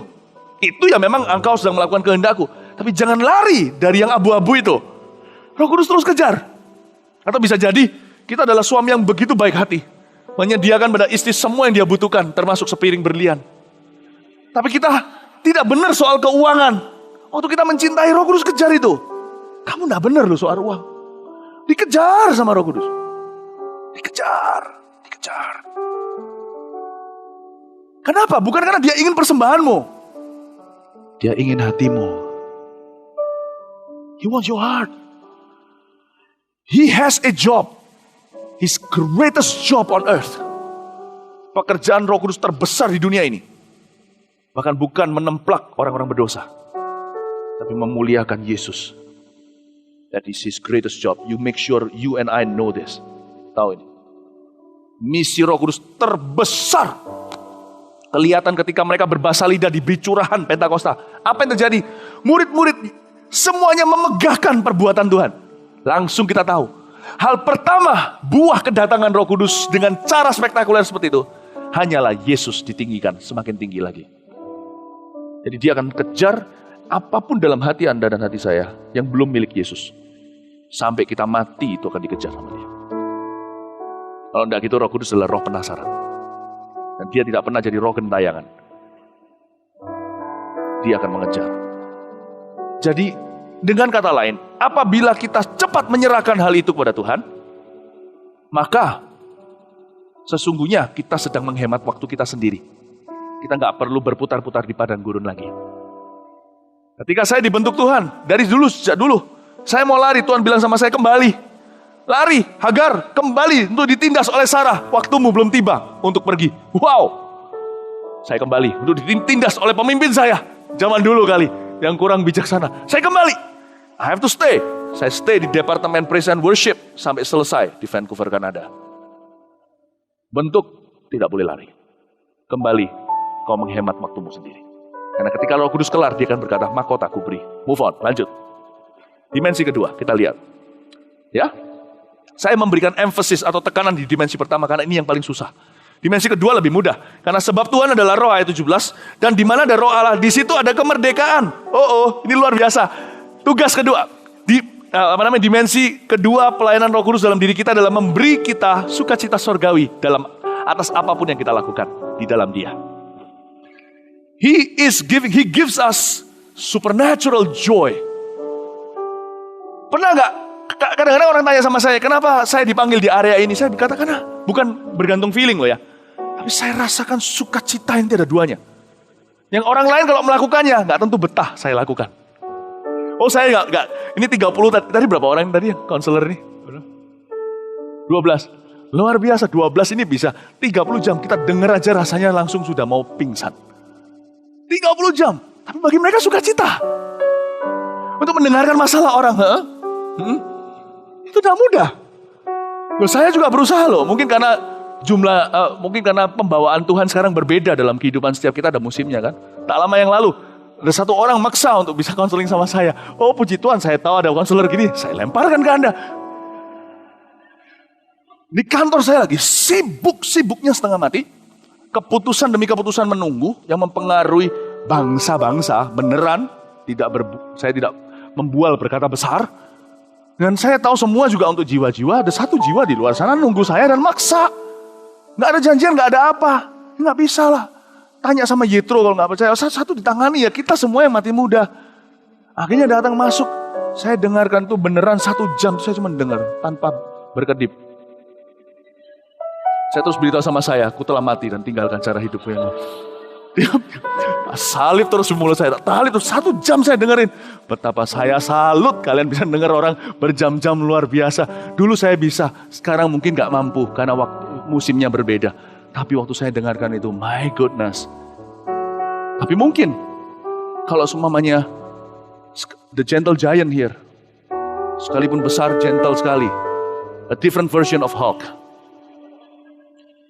Itu ya memang engkau sedang melakukan kehendakku. Tapi jangan lari dari yang abu-abu itu. Roh Kudus terus kejar. Atau bisa jadi, kita adalah suami yang begitu baik hati. Menyediakan pada istri semua yang dia butuhkan, termasuk sepiring berlian. Tapi kita tidak benar soal keuangan. Waktu kita mencintai, Roh Kudus kejar itu. Kamu gak benar loh soal uang. Dikejar sama Roh Kudus. Dikejar. Kenapa? Bukan karena dia ingin persembahanmu. Dia ingin hatimu. He wants your heart. He has a job. His greatest job on earth. Pekerjaan Roh Kudus terbesar di dunia ini. Bahkan bukan menemplak orang-orang berdosa. Tapi memuliakan Yesus. That is his greatest job. You make sure you and I know this. Tahu ini. Misi Roh Kudus terbesar. Kelihatan ketika mereka berbahasa lidah di bicurahan Pentakosta. Apa yang terjadi? Murid-murid semuanya memegahkan perbuatan Tuhan. Langsung kita tahu. Hal pertama, buah kedatangan Roh Kudus dengan cara spektakuler seperti itu. Hanyalah Yesus ditinggikan semakin tinggi lagi. Jadi dia akan kejar apapun dalam hati Anda dan hati saya yang belum milik Yesus. Sampai kita mati itu akan dikejar sama dia. Kalau tidak gitu Roh Kudus adalah roh penasaran. Dan dia tidak pernah jadi roh gentayangan. Dia akan mengejar. Jadi dengan kata lain, apabila kita cepat menyerahkan hal itu kepada Tuhan, maka sesungguhnya kita sedang menghemat waktu kita sendiri. Kita nggak perlu berputar-putar di padang gurun lagi. Ketika saya dibentuk Tuhan, sejak dulu, saya mau lari, Tuhan bilang sama saya, kembali. Lari, Hagar, kembali untuk ditindas oleh Sarah. Waktumu belum tiba untuk pergi. Wow. Saya kembali untuk ditindas oleh pemimpin saya. Zaman dulu kali, yang kurang bijaksana. Saya kembali. I have to stay. Saya stay di Departemen Praise and Worship sampai selesai di Vancouver, Kanada. Bentuk, tidak boleh lari. Kembali, kau menghemat waktumu sendiri. Karena ketika Roh Kudus kelar, dia akan berkata, mahkotaku beri. Move on, lanjut. Dimensi kedua, kita lihat. Ya, saya memberikan emphasis atau tekanan di dimensi pertama karena ini yang paling susah. Dimensi kedua lebih mudah. Karena sebab Tuhan adalah roh ayat 17. Dan di mana ada roh Allah, di situ ada kemerdekaan. Ini luar biasa. Tugas kedua. Dimensi kedua pelayanan Roh Kudus dalam diri kita adalah memberi kita sukacita sorgawi dalam atas apapun yang kita lakukan di dalam Dia. He gives us supernatural joy. Pernah nggak? Kadang-kadang orang tanya sama saya, kenapa saya dipanggil di area ini? Saya berkata, karena bukan bergantung feeling loh ya. Tapi saya rasakan sukacita yang tiada duanya. Yang orang lain kalau melakukannya, nggak tentu betah saya lakukan. Saya nggak. Ini 30, tadi berapa orang tadi yang konselor ini? 12. Luar biasa, 12 ini bisa 30 jam. Kita dengar aja rasanya langsung sudah mau pingsan. 30 jam. Tapi bagi mereka sukacita. Untuk mendengarkan masalah orang. Itu tidak mudah. Saya juga berusaha loh. Mungkin karena mungkin karena pembawaan Tuhan sekarang berbeda dalam kehidupan setiap kita, ada musimnya kan. Tak lama yang lalu ada satu orang maksa untuk bisa konseling sama saya. Puji Tuhan, saya tahu ada konselor gini, saya lemparkan ke Anda. Di kantor saya lagi sibuknya setengah mati. Keputusan demi keputusan menunggu yang mempengaruhi bangsa-bangsa beneran. Saya tidak membual berkata besar. Dan saya tahu semua juga untuk jiwa-jiwa. Ada satu jiwa di luar sana nunggu saya dan maksa. Nggak ada janjian, nggak ada apa. Nggak bisa lah. Tanya sama Yitro kalau nggak percaya. Satu ditangani ya, kita semua yang mati muda. Akhirnya datang masuk. Saya dengarkan tuh beneran 1 jam. Saya cuma dengar tanpa berkedip. Saya terus beritahu sama saya, aku telah mati dan tinggalkan cara hidupku yang lain. Salib terus di mulut saya. Salib terus 1 jam saya dengerin. Betapa saya salut kalian bisa dengar orang berjam-jam, luar biasa. Dulu saya bisa, sekarang mungkin gak mampu karena waktu musimnya berbeda. Tapi waktu saya dengarkan itu, my goodness. Tapi mungkin kalau semuanya the gentle giant here, sekalipun besar, gentle sekali, a different version of Hulk.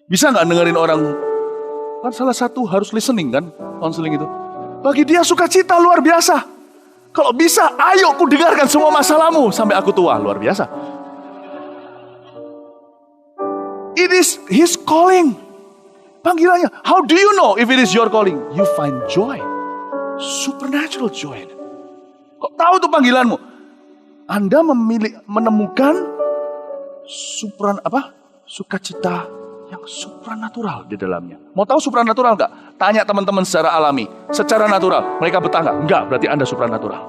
Bisa gak dengerin orang? Kan salah satu harus listening kan, counseling itu. Bagi dia sukacita luar biasa. Kalau bisa, ayo ku dengarkan semua masalahmu sampai aku tua, luar biasa. It is his calling. Panggilannya. How do you know if it is your calling? You find joy. Supernatural joy. Kok tahu itu panggilanmu? Anda menemukan sukacita yang supranatural di dalamnya. Mau tahu supranatural enggak? Tanya teman-teman secara alami, secara natural. Mereka betah enggak? Enggak, berarti Anda supranatural.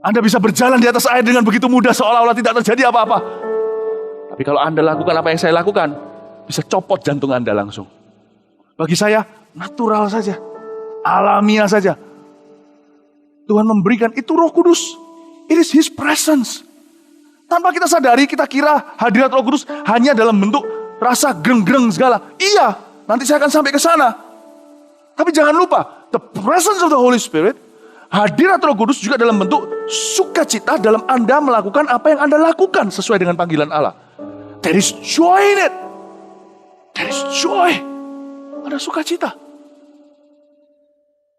Anda bisa berjalan di atas air dengan begitu mudah seolah-olah tidak terjadi apa-apa. Tapi kalau Anda lakukan apa yang saya lakukan, bisa copot jantung Anda langsung. Bagi saya, natural saja. Alamiah saja. Tuhan memberikan itu Roh Kudus. It is His presence. Tanpa kita sadari, kita kira hadirat Roh Kudus hanya dalam bentuk rasa greng-greng segala. Iya, nanti saya akan sampai ke sana. Tapi jangan lupa, the presence of the Holy Spirit, hadirat Roh Kudus juga dalam bentuk sukacita dalam Anda melakukan apa yang Anda lakukan sesuai dengan panggilan Allah. There is joy in it. There is joy. Ada sukacita.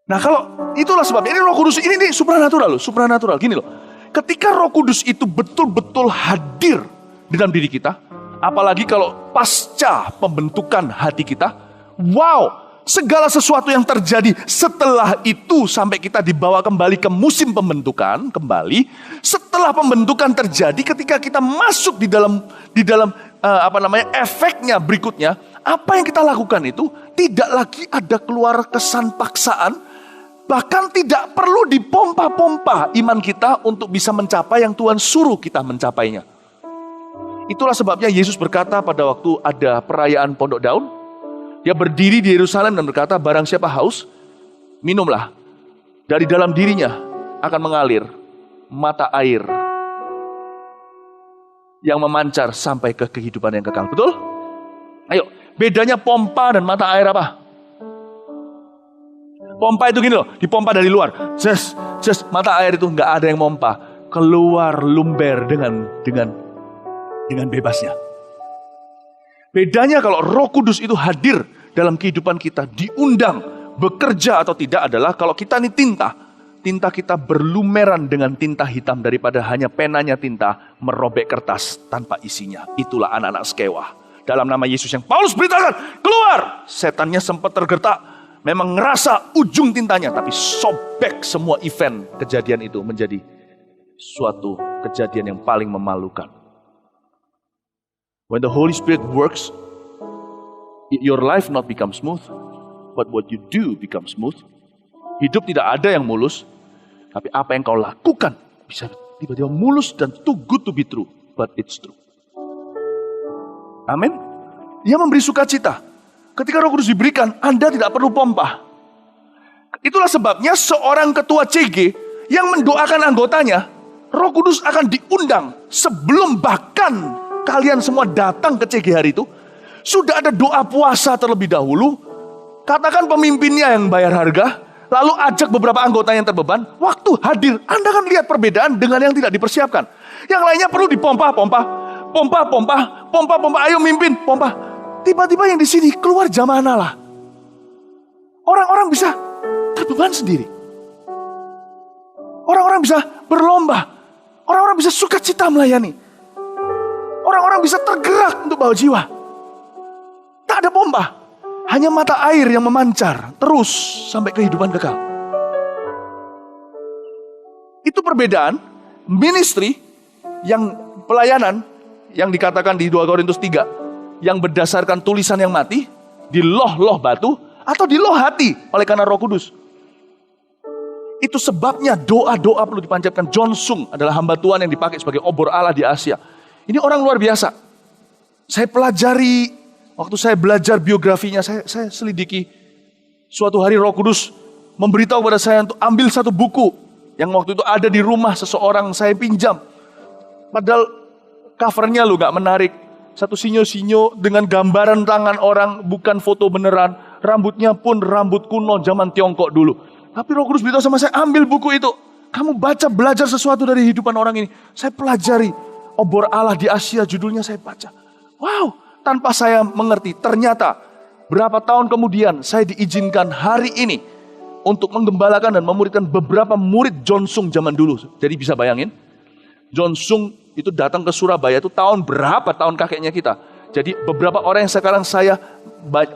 Nah kalau itulah sebabnya, ini Roh Kudus, ini supranatural loh, supranatural. Gini loh, ketika Roh Kudus itu betul-betul hadir di dalam diri kita, apalagi kalau pasca pembentukan hati kita, wow, segala sesuatu yang terjadi setelah itu sampai kita dibawa kembali ke musim pembentukan kembali. Setelah pembentukan terjadi, ketika kita masuk di dalam efeknya berikutnya, apa yang kita lakukan itu tidak lagi ada keluar kesan paksaan. Bahkan tidak perlu dipompa-pompa iman kita untuk bisa mencapai yang Tuhan suruh kita mencapainya. Itulah sebabnya Yesus berkata pada waktu ada perayaan Pondok Daun, dia berdiri di Yerusalem dan berkata, barang siapa haus, minumlah. Dari dalam dirinya akan mengalir mata air yang memancar sampai ke kehidupan yang kekal. Betul? Ayo, bedanya pompa dan mata air apa? Pompa itu gini loh, dipompa dari luar. Just mata air itu nggak ada yang pompa, keluar lumber dengan bebasnya. Bedanya kalau Roh Kudus itu hadir dalam kehidupan kita, diundang, bekerja atau tidak adalah kalau kita ini tinta kita berlumeran dengan tinta hitam daripada hanya penanya tinta merobek kertas tanpa isinya. Itulah anak-anak Skewa. Dalam nama Yesus yang Paulus beritakan, keluar! Setannya sempat tergertak. Memang ngerasa ujung tintanya, tapi sobek semua event kejadian itu menjadi suatu kejadian yang paling memalukan. When the Holy Spirit works, your life not become smooth, but what you do become smooth. Hidup tidak ada yang mulus, tapi apa yang kau lakukan bisa tiba-tiba mulus dan too good to be true, but it's true. Amin. Dia memberi sukacita. Ketika Roh Kudus diberikan, Anda tidak perlu pompa. Itulah sebabnya seorang ketua CG yang mendoakan anggotanya, Roh Kudus akan diundang sebelum bahkan kalian semua datang ke CG hari itu. Sudah ada doa puasa terlebih dahulu. Katakan pemimpinnya yang bayar harga, lalu ajak beberapa anggota yang terbeban. Waktu hadir, Anda akan lihat perbedaan dengan yang tidak dipersiapkan. Yang lainnya perlu dipompa, pompa, ayo mimpin, pompa. Tiba-tiba yang di sini keluar jamaah Allah. Orang-orang bisa terbeban sendiri. Orang-orang bisa berlomba. Orang-orang bisa sukacita melayani. Orang-orang bisa tergerak untuk bawa jiwa. Tak ada pompa. Hanya mata air yang memancar terus sampai kehidupan kekal. Itu perbedaan ministry yang pelayanan yang dikatakan di 2 Korintus 3. Yang berdasarkan tulisan yang mati, di loh batu, atau di loh hati oleh karena Roh Kudus. Itu sebabnya doa-doa perlu dipanjatkan. John Sung adalah hamba Tuhan yang dipakai sebagai obor Allah di Asia. Ini orang luar biasa. Saya pelajari, waktu saya belajar biografinya, saya selidiki. Suatu hari Roh Kudus memberitahu kepada saya untuk ambil satu buku yang waktu itu ada di rumah seseorang, saya pinjam. Padahal covernya lo gak menarik. Satu sinyo-sinyo dengan gambaran tangan orang, bukan foto beneran. Rambutnya pun rambut kuno zaman Tiongkok dulu. Tapi Roh Kudus beritahu sama saya, ambil buku itu. Kamu baca, belajar sesuatu dari kehidupan orang ini. Saya pelajari. Obor Allah di Asia, judulnya saya baca. Wow, tanpa saya mengerti. Ternyata berapa tahun kemudian saya diizinkan hari ini untuk menggembalakan dan memuridkan beberapa murid John Sung zaman dulu. Jadi bisa bayangin, John Sung itu datang ke Surabaya itu tahun berapa, tahun kakeknya kita. Jadi beberapa orang yang sekarang saya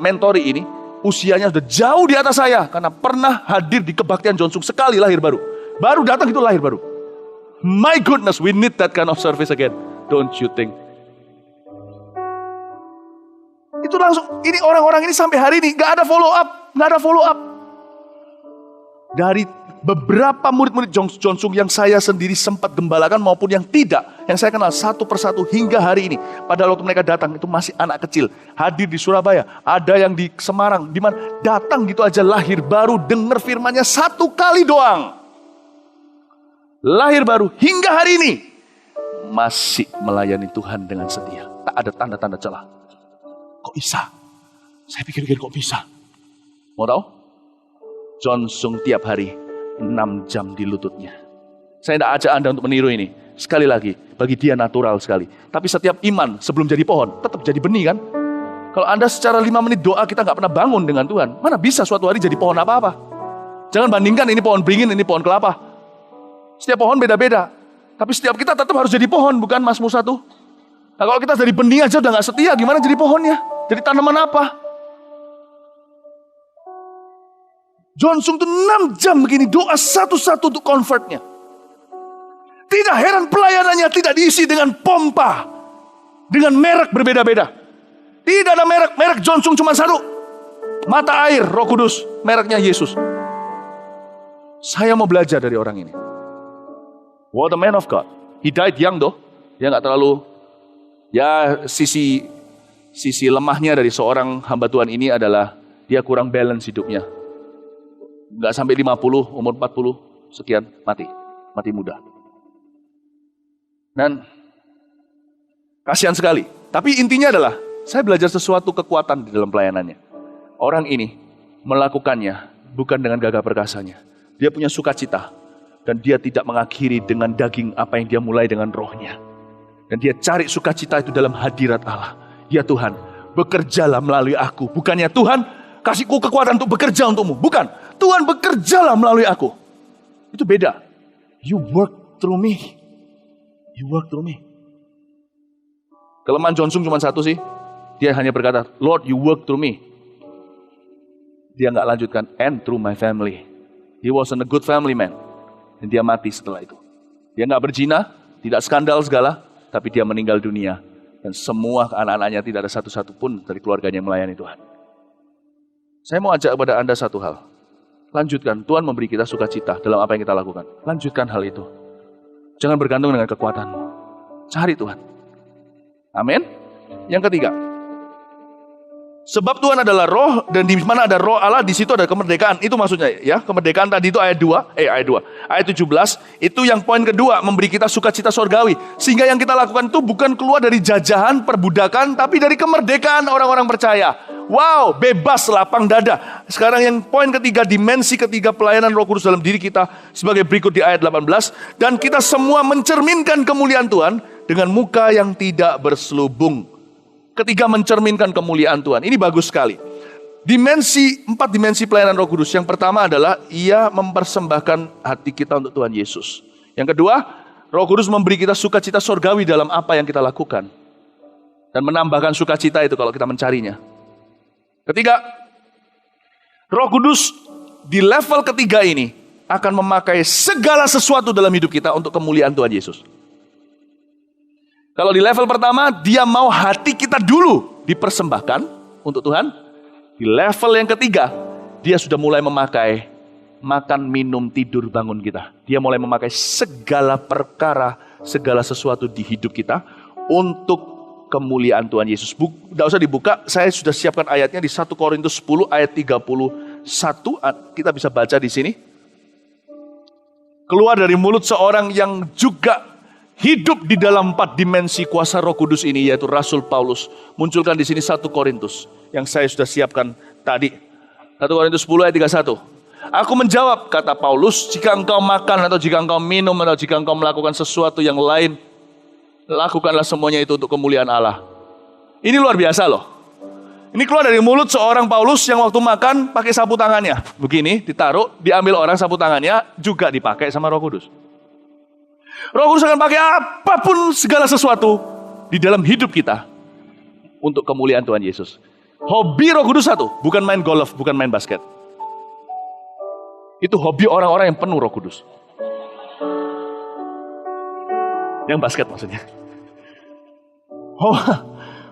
mentori ini, usianya sudah jauh di atas saya. Karena pernah hadir di kebaktian John Sung sekali lahir baru. Baru datang itu lahir baru. My goodness, we need that kind of service again. Don't you think? Itu langsung, ini orang-orang ini sampai hari ini gak ada follow up. Dari beberapa murid-murid John Sung yang saya sendiri sempat gembalakan maupun yang tidak, yang saya kenal satu persatu hingga hari ini. Padahal waktu mereka datang itu masih anak kecil, hadir di Surabaya, ada yang di Semarang, di mana datang gitu aja lahir baru, dengar firman-Nya satu kali doang. Lahir baru hingga hari ini masih melayani Tuhan dengan setia. Tak ada tanda-tanda celah. Kok bisa? Saya pikir-pikir kok bisa. Mau tahu? John Sung tiap hari 6 jam di lututnya. Saya tidak ajak Anda untuk meniru ini. Sekali lagi, bagi dia natural sekali. Tapi setiap iman sebelum jadi pohon, tetap jadi benih kan? Kalau Anda secara 5 menit doa kita nggak pernah bangun dengan Tuhan, mana bisa suatu hari jadi pohon apa-apa? Jangan bandingkan ini pohon beringin, ini pohon kelapa. Setiap pohon beda-beda. Tapi setiap kita tetap harus jadi pohon, bukan Mas Musa tuh? Nah kalau kita dari benih aja udah nggak setia, gimana jadi pohonnya? Jadi tanaman apa? John Sung tuh 6 jam begini doa satu-satu untuk convertnya. Tidak heran pelayanannya tidak diisi dengan pompa. Dengan merek berbeda-beda. Tidak ada merek John Sung cuma satu. Mata air Roh Kudus. Mereknya Yesus. Saya mau belajar dari orang ini. What a man of God. He died young though. Dia gak terlalu. Ya sisi lemahnya dari seorang hamba Tuhan ini adalah dia kurang balance hidupnya. Gak sampai 50, umur 40 sekian mati. Mati muda. Dan kasihan sekali. Tapi intinya adalah saya belajar sesuatu kekuatan di dalam pelayanannya. Orang ini melakukannya bukan dengan gagah perkasanya. Dia punya sukacita. Dan dia tidak mengakhiri dengan daging apa yang dia mulai dengan rohnya. Dan dia cari sukacita itu dalam hadirat Allah. Ya Tuhan, bekerjalah melalui aku. Bukannya Tuhan, kasihku kekuatan untuk bekerja untukmu. Bukan, Tuhan bekerjalah melalui aku. Itu beda. You work through me. You work through me. Kelemahan John Sung cuma satu sih. Dia hanya berkata, Lord, you work through me. Dia nggak lanjutkan, and through my family. He wasn't a good family man. Dan dia mati setelah itu. Dia nggak berzina, tidak skandal segala, tapi dia meninggal dunia. Dan semua anak-anaknya tidak ada satu-satu pun dari keluarganya yang melayani Tuhan. Saya mau ajak kepada Anda satu hal. Lanjutkan, Tuhan memberi kita sukacita dalam apa yang kita lakukan. Lanjutkan hal itu. Jangan bergantung dengan kekuatanmu. Cari Tuhan. Amin. Yang ketiga. Sebab Tuhan adalah roh dan di mana ada roh Allah di situ ada kemerdekaan. Itu maksudnya ya. Kemerdekaan tadi itu ayat 17. Itu yang poin kedua, memberi kita sukacita surgawi. Sehingga yang kita lakukan itu bukan keluar dari jajahan, perbudakan, tapi dari kemerdekaan orang-orang percaya. Wow, bebas, lapang dada. Sekarang yang poin ketiga, dimensi ketiga pelayanan Roh Kudus dalam diri kita sebagai berikut di ayat 18. Dan kita semua mencerminkan kemuliaan Tuhan dengan muka yang tidak berselubung. Ketiga, mencerminkan kemuliaan Tuhan. Ini bagus sekali. 4 dimensi pelayanan Roh Kudus. Yang pertama adalah ia mempersembahkan hati kita untuk Tuhan Yesus. Yang kedua, Roh Kudus memberi kita sukacita surgawi dalam apa yang kita lakukan. Dan menambahkan sukacita itu kalau kita mencarinya. Ketiga, Roh Kudus di level ketiga ini akan memakai segala sesuatu dalam hidup kita untuk kemuliaan Tuhan Yesus. Kalau di level pertama, dia mau hati kita dulu dipersembahkan untuk Tuhan. Di level yang ketiga, dia sudah mulai memakai makan, minum, tidur, bangun kita. Dia mulai memakai segala perkara, segala sesuatu di hidup kita untuk kemuliaan Tuhan Yesus. Tidak usah dibuka, saya sudah siapkan ayatnya di 1 Korintus 10 ayat 31. Kita bisa baca di sini. Keluar dari mulut seorang yang juga hidup di dalam 4 dimensi kuasa Roh Kudus ini, yaitu Rasul Paulus. Munculkan di sini 1 Korintus yang saya sudah siapkan tadi. 1 Korintus 10 ayat 31. Aku menjawab, kata Paulus, jika engkau makan atau jika engkau minum atau jika engkau melakukan sesuatu yang lain, lakukanlah semuanya itu untuk kemuliaan Allah. Ini luar biasa loh. Ini keluar dari mulut seorang Paulus yang waktu makan pakai sapu tangannya. Begini, ditaruh, diambil orang sapu tangannya, juga dipakai sama Roh Kudus. Roh Kudus akan pakai apapun segala sesuatu di dalam hidup kita untuk kemuliaan Tuhan Yesus. Hobi Roh Kudus satu, bukan main golf, bukan main basket. Itu hobi orang-orang yang penuh Roh Kudus. Yang basket maksudnya.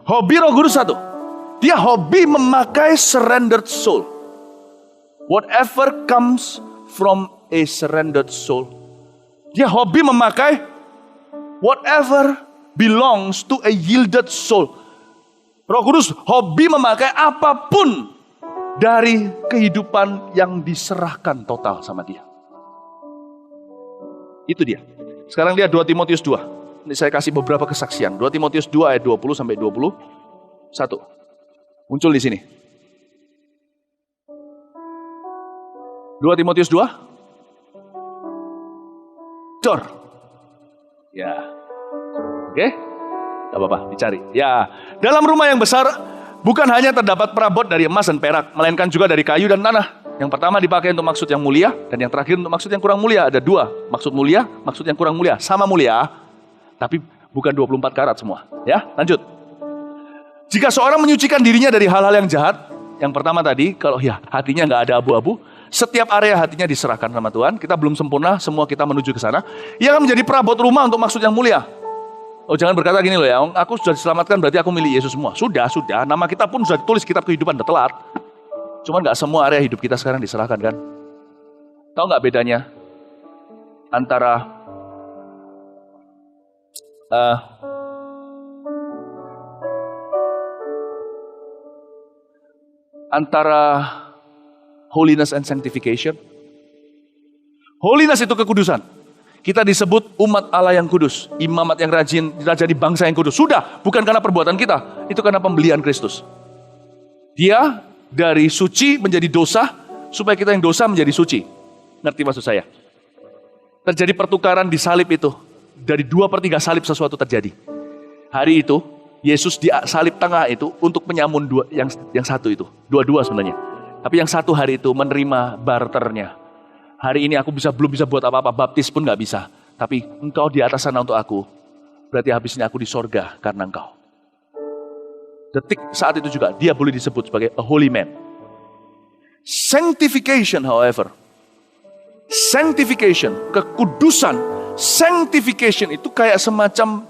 Hobi Roh Kudus satu. Dia hobi memakai surrendered soul. Whatever comes from a surrendered soul. Dia hobi memakai whatever belongs to a yielded soul. Roh Kudus hobi memakai apapun dari kehidupan yang diserahkan total sama dia. Itu dia. Sekarang lihat 2 Timotius 2. Ini saya kasih beberapa kesaksian. 2 Timotius 2 ayat 20 sampai 21. Muncul di sini. 2 Timotius 2. Cor. Ya. Oke? Gak apa-apa, dicari. Ya, dalam rumah yang besar bukan hanya terdapat perabot dari emas dan perak, melainkan juga dari kayu dan tanah. Yang pertama dipakai untuk maksud yang mulia, dan yang terakhir untuk maksud yang kurang mulia. Ada 2, maksud mulia, maksud yang kurang mulia. Sama mulia, tapi bukan 24 karat semua. Ya, lanjut. Jika seorang menyucikan dirinya dari hal-hal yang jahat, yang pertama tadi, kalau ya hatinya nggak ada abu-abu, setiap area hatinya diserahkan sama Tuhan. Kita belum sempurna, semua kita menuju ke sana. Ia akan menjadi perabot rumah untuk maksud yang mulia. Oh, jangan berkata gini loh ya, aku sudah diselamatkan berarti aku milik Yesus semua. Sudah. Nama kita pun sudah ditulis kitab kehidupan, udah telat. Cuman gak semua area hidup kita sekarang diserahkan kan. Tahu gak bedanya antara holiness and sanctification? Holiness itu kekudusan. Kita disebut umat Allah yang kudus, imamat yang rajin, raja di bangsa yang kudus. Sudah, bukan karena perbuatan kita, itu karena pembelian Kristus. Dia dari suci menjadi dosa, supaya kita yang dosa menjadi suci. Ngerti maksud saya? Terjadi pertukaran di salib itu. Dari 2/3 salib sesuatu terjadi. Hari itu, Yesus di salib tengah itu untuk menyamun yang satu itu. Dua-dua sebenarnya. Tapi yang satu hari itu menerima barternya. Hari ini aku belum bisa buat apa-apa, baptis pun gak bisa. Tapi engkau di atas sana untuk aku, berarti habisnya aku di sorga karena engkau. Detik saat itu juga, dia boleh disebut sebagai a holy man. Sanctification, however. Sanctification, kekudusan. Sanctification itu kayak semacam,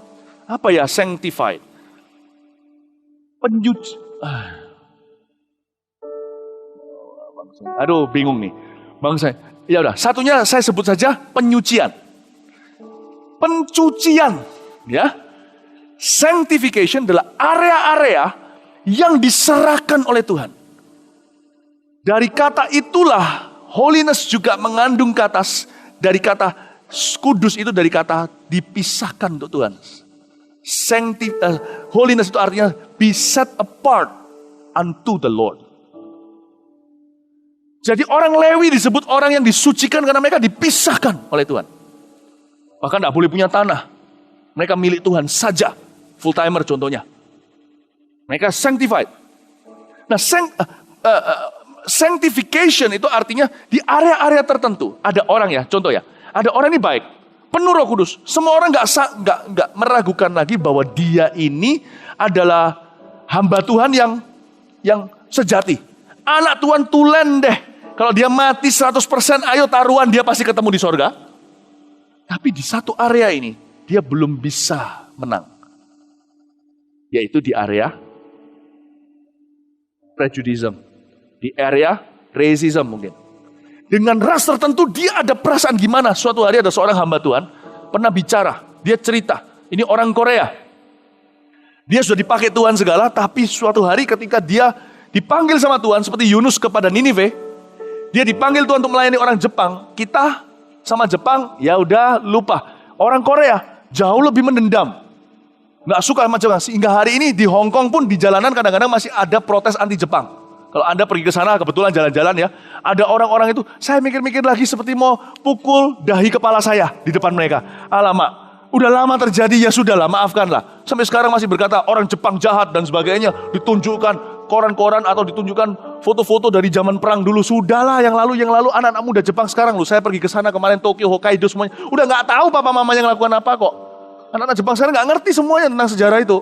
sanctified. Penyuci. Aduh, bingung nih. Bangsa. Ya udah, satunya saya sebut saja penyucian. Pencucian, ya. Sanctification adalah area-area yang diserahkan oleh Tuhan. Dari kata itulah holiness juga mengandung kata dari kata kudus itu dari kata dipisahkan untuk Tuhan. Holiness itu artinya be set apart unto the Lord. Jadi orang Lewi disebut orang yang disucikan karena mereka dipisahkan oleh Tuhan. Bahkan tidak boleh punya tanah. Mereka milik Tuhan saja. Full timer contohnya. Mereka sanctified. Nah, sanctification itu artinya di area-area tertentu. Ada orang ya, contoh ya. Ada orang ini baik. Penuh Roh Kudus. Semua orang nggak meragukan lagi bahwa dia ini adalah hamba Tuhan yang sejati. Anak Tuhan tulen deh. Kalau dia mati 100%, ayo taruhan dia pasti ketemu di sorga. Tapi di satu area ini, dia belum bisa menang. Yaitu di area prejudice. Di area racism mungkin. Dengan ras tertentu dia ada perasaan gimana. Suatu hari ada seorang hamba Tuhan pernah bicara. Dia cerita, ini orang Korea. Dia sudah dipakai Tuhan segala, tapi suatu hari ketika dia dipanggil sama Tuhan seperti Yunus kepada Ninive, dia dipanggil Tuhan untuk melayani orang Jepang. Kita sama Jepang, ya udah lupa. Orang Korea jauh lebih mendendam. Nggak suka sama Jepang. Sehingga hari ini di Hong Kong pun di jalanan kadang-kadang masih ada protes anti Jepang. Kalau Anda pergi ke sana kebetulan jalan-jalan ya, ada orang-orang itu, saya mikir-mikir lagi seperti mau pukul dahi kepala saya di depan mereka. Alamak, udah lama terjadi, ya sudahlah, maafkanlah. Sampai sekarang masih berkata orang Jepang jahat dan sebagainya, ditunjukkan koran-koran atau ditunjukkan foto-foto dari zaman perang dulu. Sudahlah, yang lalu anak-anak muda Jepang sekarang loh. Saya pergi ke sana kemarin, Tokyo, Hokkaido semuanya. Udah nggak tahu papa mamanya ngelakukan apa kok. Anak-anak Jepang sekarang nggak ngerti semuanya tentang sejarah itu.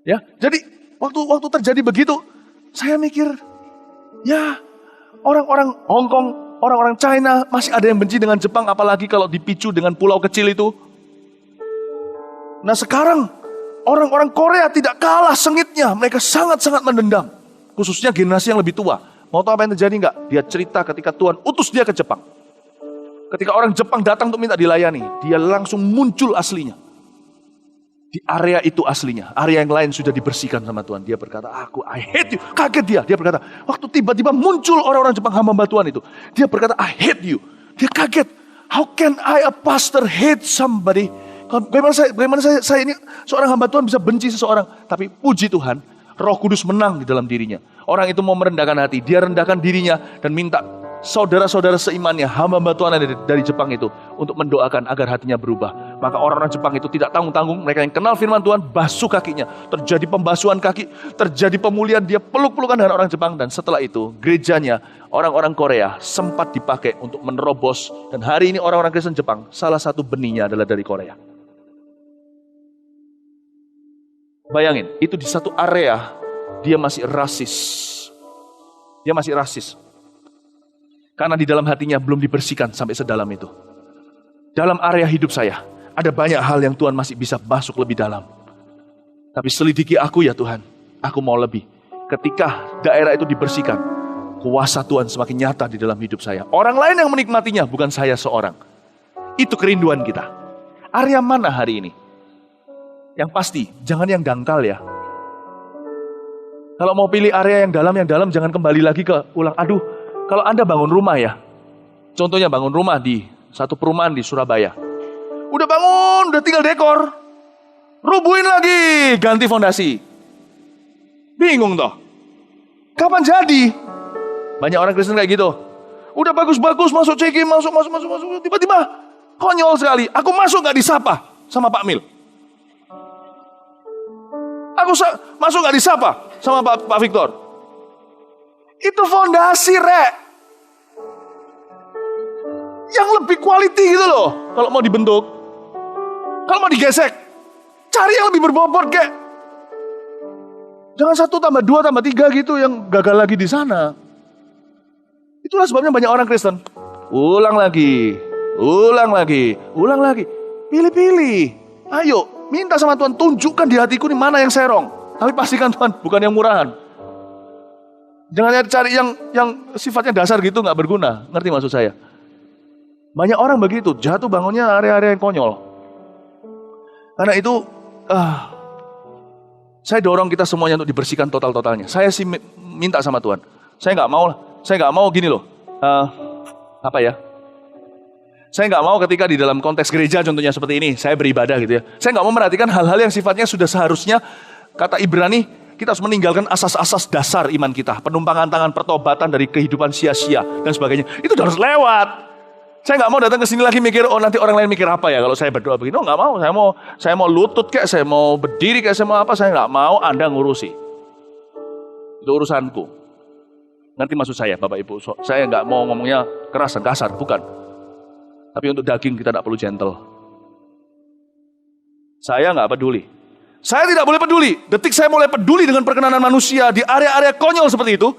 Ya, jadi waktu terjadi begitu, saya mikir, ya orang-orang Hong Kong, orang-orang China masih ada yang benci dengan Jepang, apalagi kalau dipicu dengan pulau kecil itu. Nah sekarang orang-orang Korea tidak kalah sengitnya, mereka sangat-sangat mendendam. Khususnya generasi yang lebih tua. Mau tahu apa yang terjadi enggak? Dia cerita ketika Tuhan utus dia ke Jepang. Ketika orang Jepang datang untuk minta dilayani, dia langsung muncul aslinya. Di area itu aslinya, area yang lain sudah dibersihkan sama Tuhan. Dia berkata, I hate you. Kaget dia. Dia berkata, waktu tiba-tiba muncul orang-orang Jepang hamba Tuhan itu. Dia berkata, I hate you. Dia kaget. How can I a pastor hate somebody Bagaimana saya ini seorang hamba Tuhan bisa benci seseorang. Tapi puji Tuhan, Roh Kudus menang di dalam dirinya. Orang itu mau merendahkan hati, dia rendahkan dirinya dan minta saudara-saudara seimannya, hamba-hamba Tuhan dari Jepang itu untuk mendoakan agar hatinya berubah. Maka orang-orang Jepang itu tidak tanggung-tanggung, mereka yang kenal firman Tuhan basuh kakinya. Terjadi pembasuhan kaki, terjadi pemulihan, dia peluk-pelukan dengan orang Jepang. Dan setelah itu gerejanya orang-orang Korea sempat dipakai untuk menerobos. Dan hari ini orang-orang Kristen Jepang, salah satu benihnya adalah dari Korea. Bayangin, itu di satu area dia masih rasis. Dia masih rasis. Karena di dalam hatinya belum dibersihkan sampai sedalam itu. Dalam area hidup saya, ada banyak hal yang Tuhan masih bisa masuk lebih dalam. Tapi selidiki aku ya Tuhan, aku mau lebih. Ketika daerah itu dibersihkan, kuasa Tuhan semakin nyata di dalam hidup saya. Orang lain yang menikmatinya, bukan saya seorang. Itu kerinduan kita. Area mana hari ini? Yang pasti, jangan yang dangkal ya. Kalau mau pilih area yang dalam, jangan kembali lagi ke ulang. Aduh, kalau Anda bangun rumah ya, contohnya bangun rumah di satu perumahan di Surabaya. Udah bangun, udah tinggal dekor. Rubuhin lagi, ganti fondasi. Bingung toh. Kapan jadi? Banyak orang Kristen kayak gitu. Udah bagus-bagus, masuk check-in, masuk. Tiba-tiba, konyol sekali. Aku masuk gak disapa sama Pak Mil. Aku masuk gak disapa sama Pak Victor. Itu fondasi, Rek. Yang lebih quality gitu loh. Kalau mau dibentuk. Kalau mau digesek. Cari yang lebih berbobot, kek. Jangan 1 tambah 2 tambah 3 gitu yang gagal lagi di sana. Itulah sebabnya banyak orang Kristen. Ulang lagi. Pilih-pilih. Ayo, minta sama Tuhan, tunjukkan di hatiku nih mana yang serong. Tapi pastikan Tuhan, bukan yang murahan. Jangan cari yang sifatnya dasar gitu, gak berguna. Ngerti maksud saya? Banyak orang begitu, jatuh bangunnya area-area yang konyol. Karena itu, saya dorong kita semuanya untuk dibersihkan total-totalnya. Saya sih minta sama Tuhan. Saya gak mau gini loh. Saya nggak mau ketika di dalam konteks gereja contohnya seperti ini, saya beribadah gitu ya. Saya nggak mau merhatikan hal-hal yang sifatnya sudah seharusnya, kata Ibrani, kita harus meninggalkan asas-asas dasar iman kita. Penumpangan tangan, pertobatan dari kehidupan sia-sia dan sebagainya. Itu harus lewat. Saya nggak mau datang ke sini lagi mikir, oh nanti orang lain mikir apa ya kalau saya berdoa begini. Oh nggak mau, saya mau lutut kayak, saya mau berdiri kayak, saya mau apa, saya nggak mau Anda ngurusi. Itu urusanku. Nanti maksud saya, Bapak Ibu, saya nggak mau ngomongnya keras dan kasar, bukan. Tapi untuk daging kita tidak perlu gentle. Saya nggak peduli. Saya tidak boleh peduli. Detik saya mulai peduli dengan perkenanan manusia di area-area konyol seperti itu,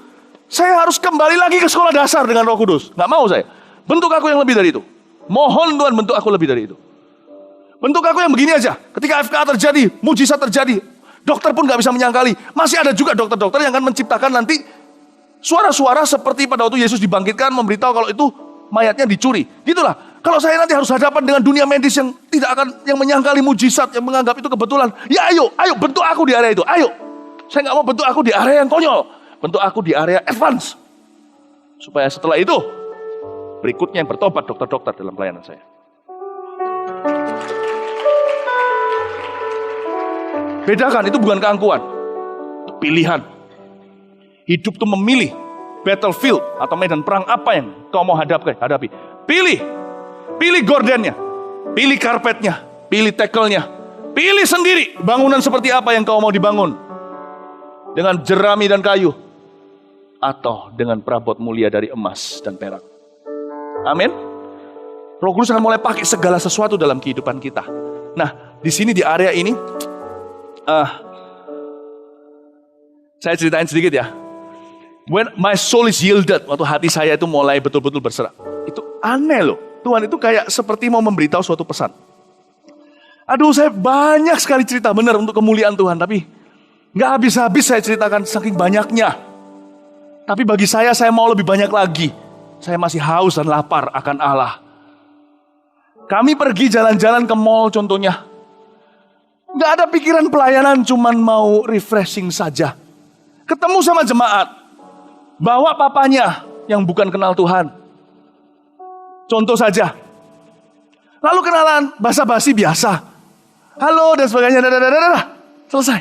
saya harus kembali lagi ke sekolah dasar dengan Roh Kudus. Nggak mau saya. Bentuk aku yang lebih dari itu. Mohon Tuhan bentuk aku lebih dari itu. Bentuk aku yang begini aja. Ketika FKA terjadi, mujizat terjadi, dokter pun nggak bisa menyangkali. Masih ada juga dokter-dokter yang akan menciptakan nanti suara-suara seperti pada waktu Yesus dibangkitkan memberitahu kalau itu mayatnya dicuri. Gitulah. Kalau saya nanti harus hadapan dengan dunia medis yang tidak akan, yang menyangkali mujizat, yang menganggap itu kebetulan. Ya ayo bentuk aku di area itu, ayo. Saya nggak mau bentuk aku di area yang konyol. Bentuk aku di area advance. Supaya setelah itu, berikutnya yang bertobat dokter-dokter dalam pelayanan saya. Bedakan, itu bukan keangkuhan. Pilihan. Hidup itu memilih battlefield atau medan perang apa yang kau mau hadapi. Pilih gordennya, pilih karpetnya, pilih tackle-nya, pilih sendiri bangunan seperti apa yang kau mau dibangun. Dengan jerami dan kayu, atau dengan perabot mulia dari emas dan perak. Amin. Roh Kudus akan mulai pakai segala sesuatu dalam kehidupan kita. Nah, di sini di area ini, saya ceritain sedikit ya. When my soul is yielded, waktu hati saya itu mulai betul-betul berserah. Itu aneh loh. Tuhan itu kayak seperti mau memberitahu suatu pesan. Aduh, saya banyak sekali cerita benar untuk kemuliaan Tuhan, tapi nggak habis-habis saya ceritakan saking banyaknya. Tapi bagi saya mau lebih banyak lagi. Saya masih haus dan lapar akan Allah. Kami pergi jalan-jalan ke mall contohnya. Nggak ada pikiran pelayanan, cuman mau refreshing saja. Ketemu sama jemaat. Bawa papanya yang bukan kenal Tuhan. Contoh saja. Lalu kenalan, basa-basi biasa. halo dan sebagainya, selesai.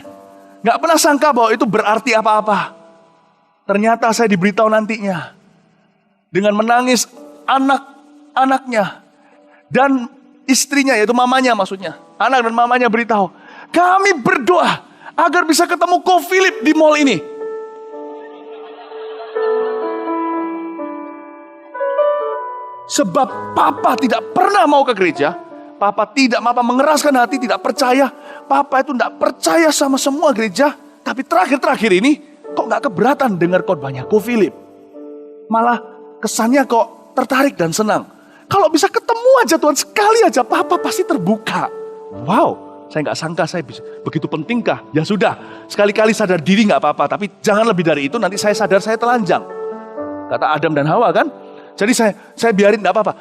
Gak pernah sangka bahwa itu berarti apa-apa. Ternyata saya diberitahu nantinya. Dengan menangis anak-anaknya dan istrinya, yaitu mamanya maksudnya. Anak dan mamanya beritahu, kami berdoa agar bisa ketemu Ko Philip di mall ini. Sebab Papa tidak pernah mau ke gereja. Papa mengeraskan hati, tidak percaya. Papa itu tidak percaya sama semua gereja. Tapi terakhir-terakhir ini, kok gak keberatan dengar khotbahnya Ko Philip. Malah kesannya kok tertarik dan senang. Kalau bisa ketemu aja Tuhan, sekali aja Papa pasti terbuka. Wow, saya gak sangka saya bisa. Begitu pentingkah? Ya sudah, sekali-kali sadar diri gak apa-apa. Tapi jangan lebih dari itu, nanti saya sadar saya telanjang. Kata Adam dan Hawa kan. Jadi saya biarin gak apa-apa.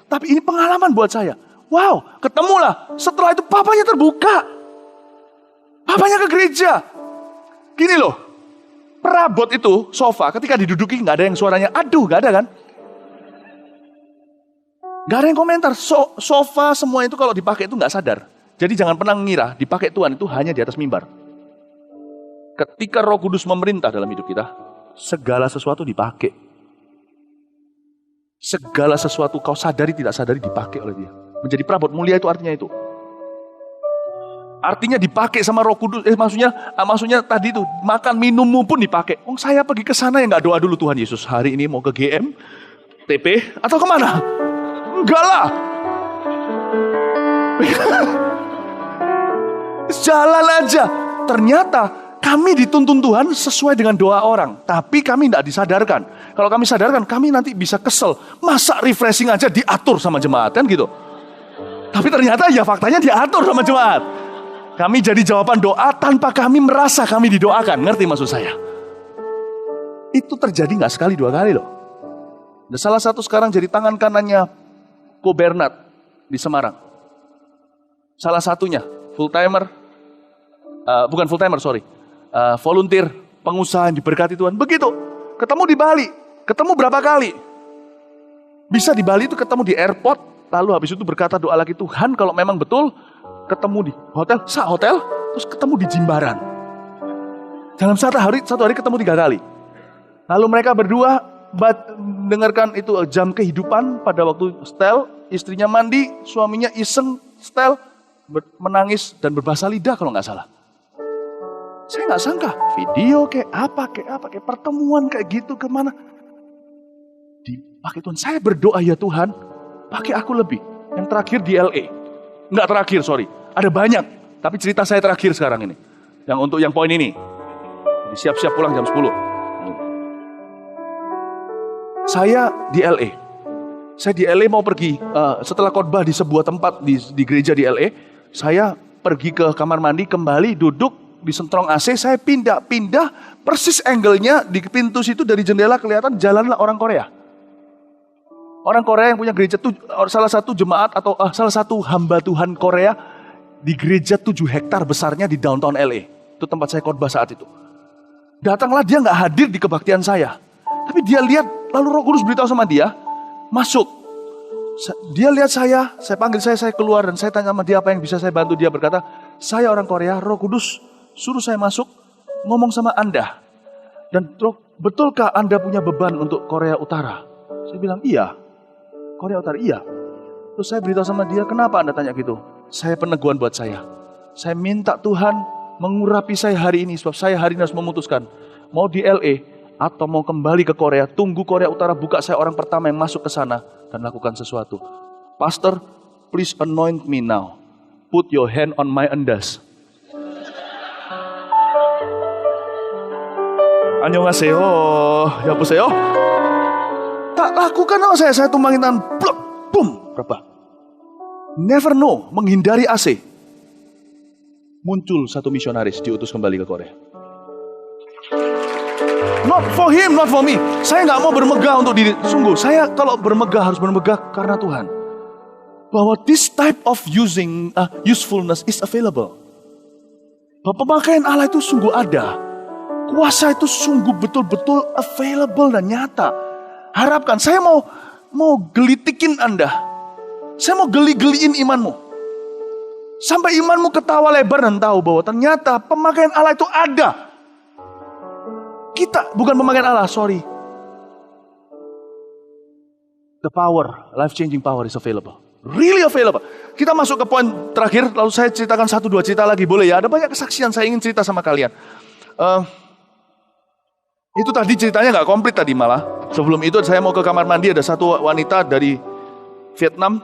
Tapi ini pengalaman buat saya. Wow, ketemulah. Setelah itu papanya terbuka. Papanya ke gereja. Gini loh. Perabot itu, sofa, ketika diduduki gak ada yang suaranya aduh, gak ada kan? Gak ada yang komentar. Sofa semua itu kalau dipakai itu gak sadar. Jadi jangan pernah mengira dipakai Tuhan itu hanya di atas mimbar. Ketika Roh Kudus memerintah dalam hidup kita, segala sesuatu dipakai. Segala sesuatu kau sadari tidak sadari dipakai oleh dia. Menjadi perabot mulia itu artinya itu. Artinya dipakai sama Roh Kudus. Maksudnya tadi itu makan minummu pun dipakai. Saya pergi ke sana yang nggak doa dulu, Tuhan Yesus hari ini mau ke GM, TP atau kemana? Enggak lah. Jalan aja. Ternyata kami dituntun Tuhan sesuai dengan doa orang. Tapi kami tidak disadarkan. Kalau kami sadarkan, kami nanti bisa kesel. Masa refreshing aja diatur sama jemaat kan gitu. Tapi ternyata ya faktanya diatur sama jemaat. Kami jadi jawaban doa tanpa kami merasa kami didoakan. Ngerti maksud saya? Itu terjadi gak sekali dua kali loh. Dan salah satu sekarang jadi tangan kanannya Ko Bernard di Semarang. Salah satunya full-timer. Bukan full-timer, sorry. Volunteer, pengusaha yang diberkati Tuhan. Begitu, ketemu di Bali, ketemu berapa kali? Bisa di Bali itu ketemu di airport, lalu habis itu berkata doa lagi, Tuhan kalau memang betul, ketemu di hotel, terus ketemu di Jimbaran. Dalam satu hari ketemu 3 kali. Lalu mereka berdua dengarkan itu jam kehidupan pada waktu setel, istrinya mandi, suaminya iseng setel, menangis dan berbahasa lidah kalau nggak salah. Saya nggak sangka, video kayak pertemuan kayak gitu kemana. Dipakai Tuhan, saya berdoa ya Tuhan, pakai aku lebih. Yang terakhir di LA, nggak terakhir sorry, ada banyak. Tapi cerita saya terakhir sekarang ini, yang untuk yang poin ini. Siap-siap pulang jam 10. Saya di LA. Saya di LA mau pergi, setelah khotbah di sebuah tempat di gereja di LA, saya pergi ke kamar mandi, kembali duduk, di sentrong AC, saya pindah persis angle-nya di pintu situ dari jendela kelihatan jalanlah orang Korea. Orang Korea yang punya gereja, salah satu jemaat atau salah satu hamba Tuhan Korea di gereja 7 hektar besarnya di downtown LA. Itu tempat saya khotbah saat itu. Datanglah dia nggak hadir di kebaktian saya. Tapi dia lihat, lalu Roh Kudus beritahu sama dia, masuk. Dia lihat saya panggil saya keluar dan saya tanya sama dia apa yang bisa saya bantu. Dia berkata, saya orang Korea, Roh Kudus suruh saya masuk, ngomong sama Anda. Dan betulkah Anda punya beban untuk Korea Utara? Saya bilang, iya. Korea Utara, iya. Terus saya beritahu sama dia, kenapa Anda tanya gitu? Saya peneguhan buat saya. Saya minta Tuhan mengurapi saya hari ini, sebab saya hari ini harus memutuskan. Mau di LA atau mau kembali ke Korea, tunggu Korea Utara buka, saya orang pertama yang masuk ke sana dan lakukan sesuatu. Pastor, please anoint me now. Put your hand on my endas. Annyeonghaseyo, yapuseyo. Tak lakukan sama saya tumbangin tangan, blok, boom, berapa? Never know, menghindari AC. Muncul satu misionaris diutus kembali ke Korea. Not for him, not for me. Saya nggak mau bermegah untuk diri. Sungguh, saya kalau bermegah harus bermegah karena Tuhan. Bahwa this type of usefulness is available. Bahwa pemakaian Allah itu sungguh ada. Kuasa itu sungguh betul-betul available dan nyata. Harapkan, saya mau gelitikin Anda. Saya mau geli-geliin imanmu. Sampai imanmu ketawa lebar dan tahu bahwa ternyata pemakaian Allah itu ada. Kita, bukan pemakaian Allah, sorry. The power, life-changing power is available. Really available. Kita masuk ke poin terakhir, lalu saya ceritakan 1-2 cerita lagi, boleh ya? Ada banyak kesaksian saya ingin cerita sama kalian. Itu tadi ceritanya gak komplit tadi malah. Sebelum itu saya mau ke kamar mandi, ada satu wanita dari Vietnam.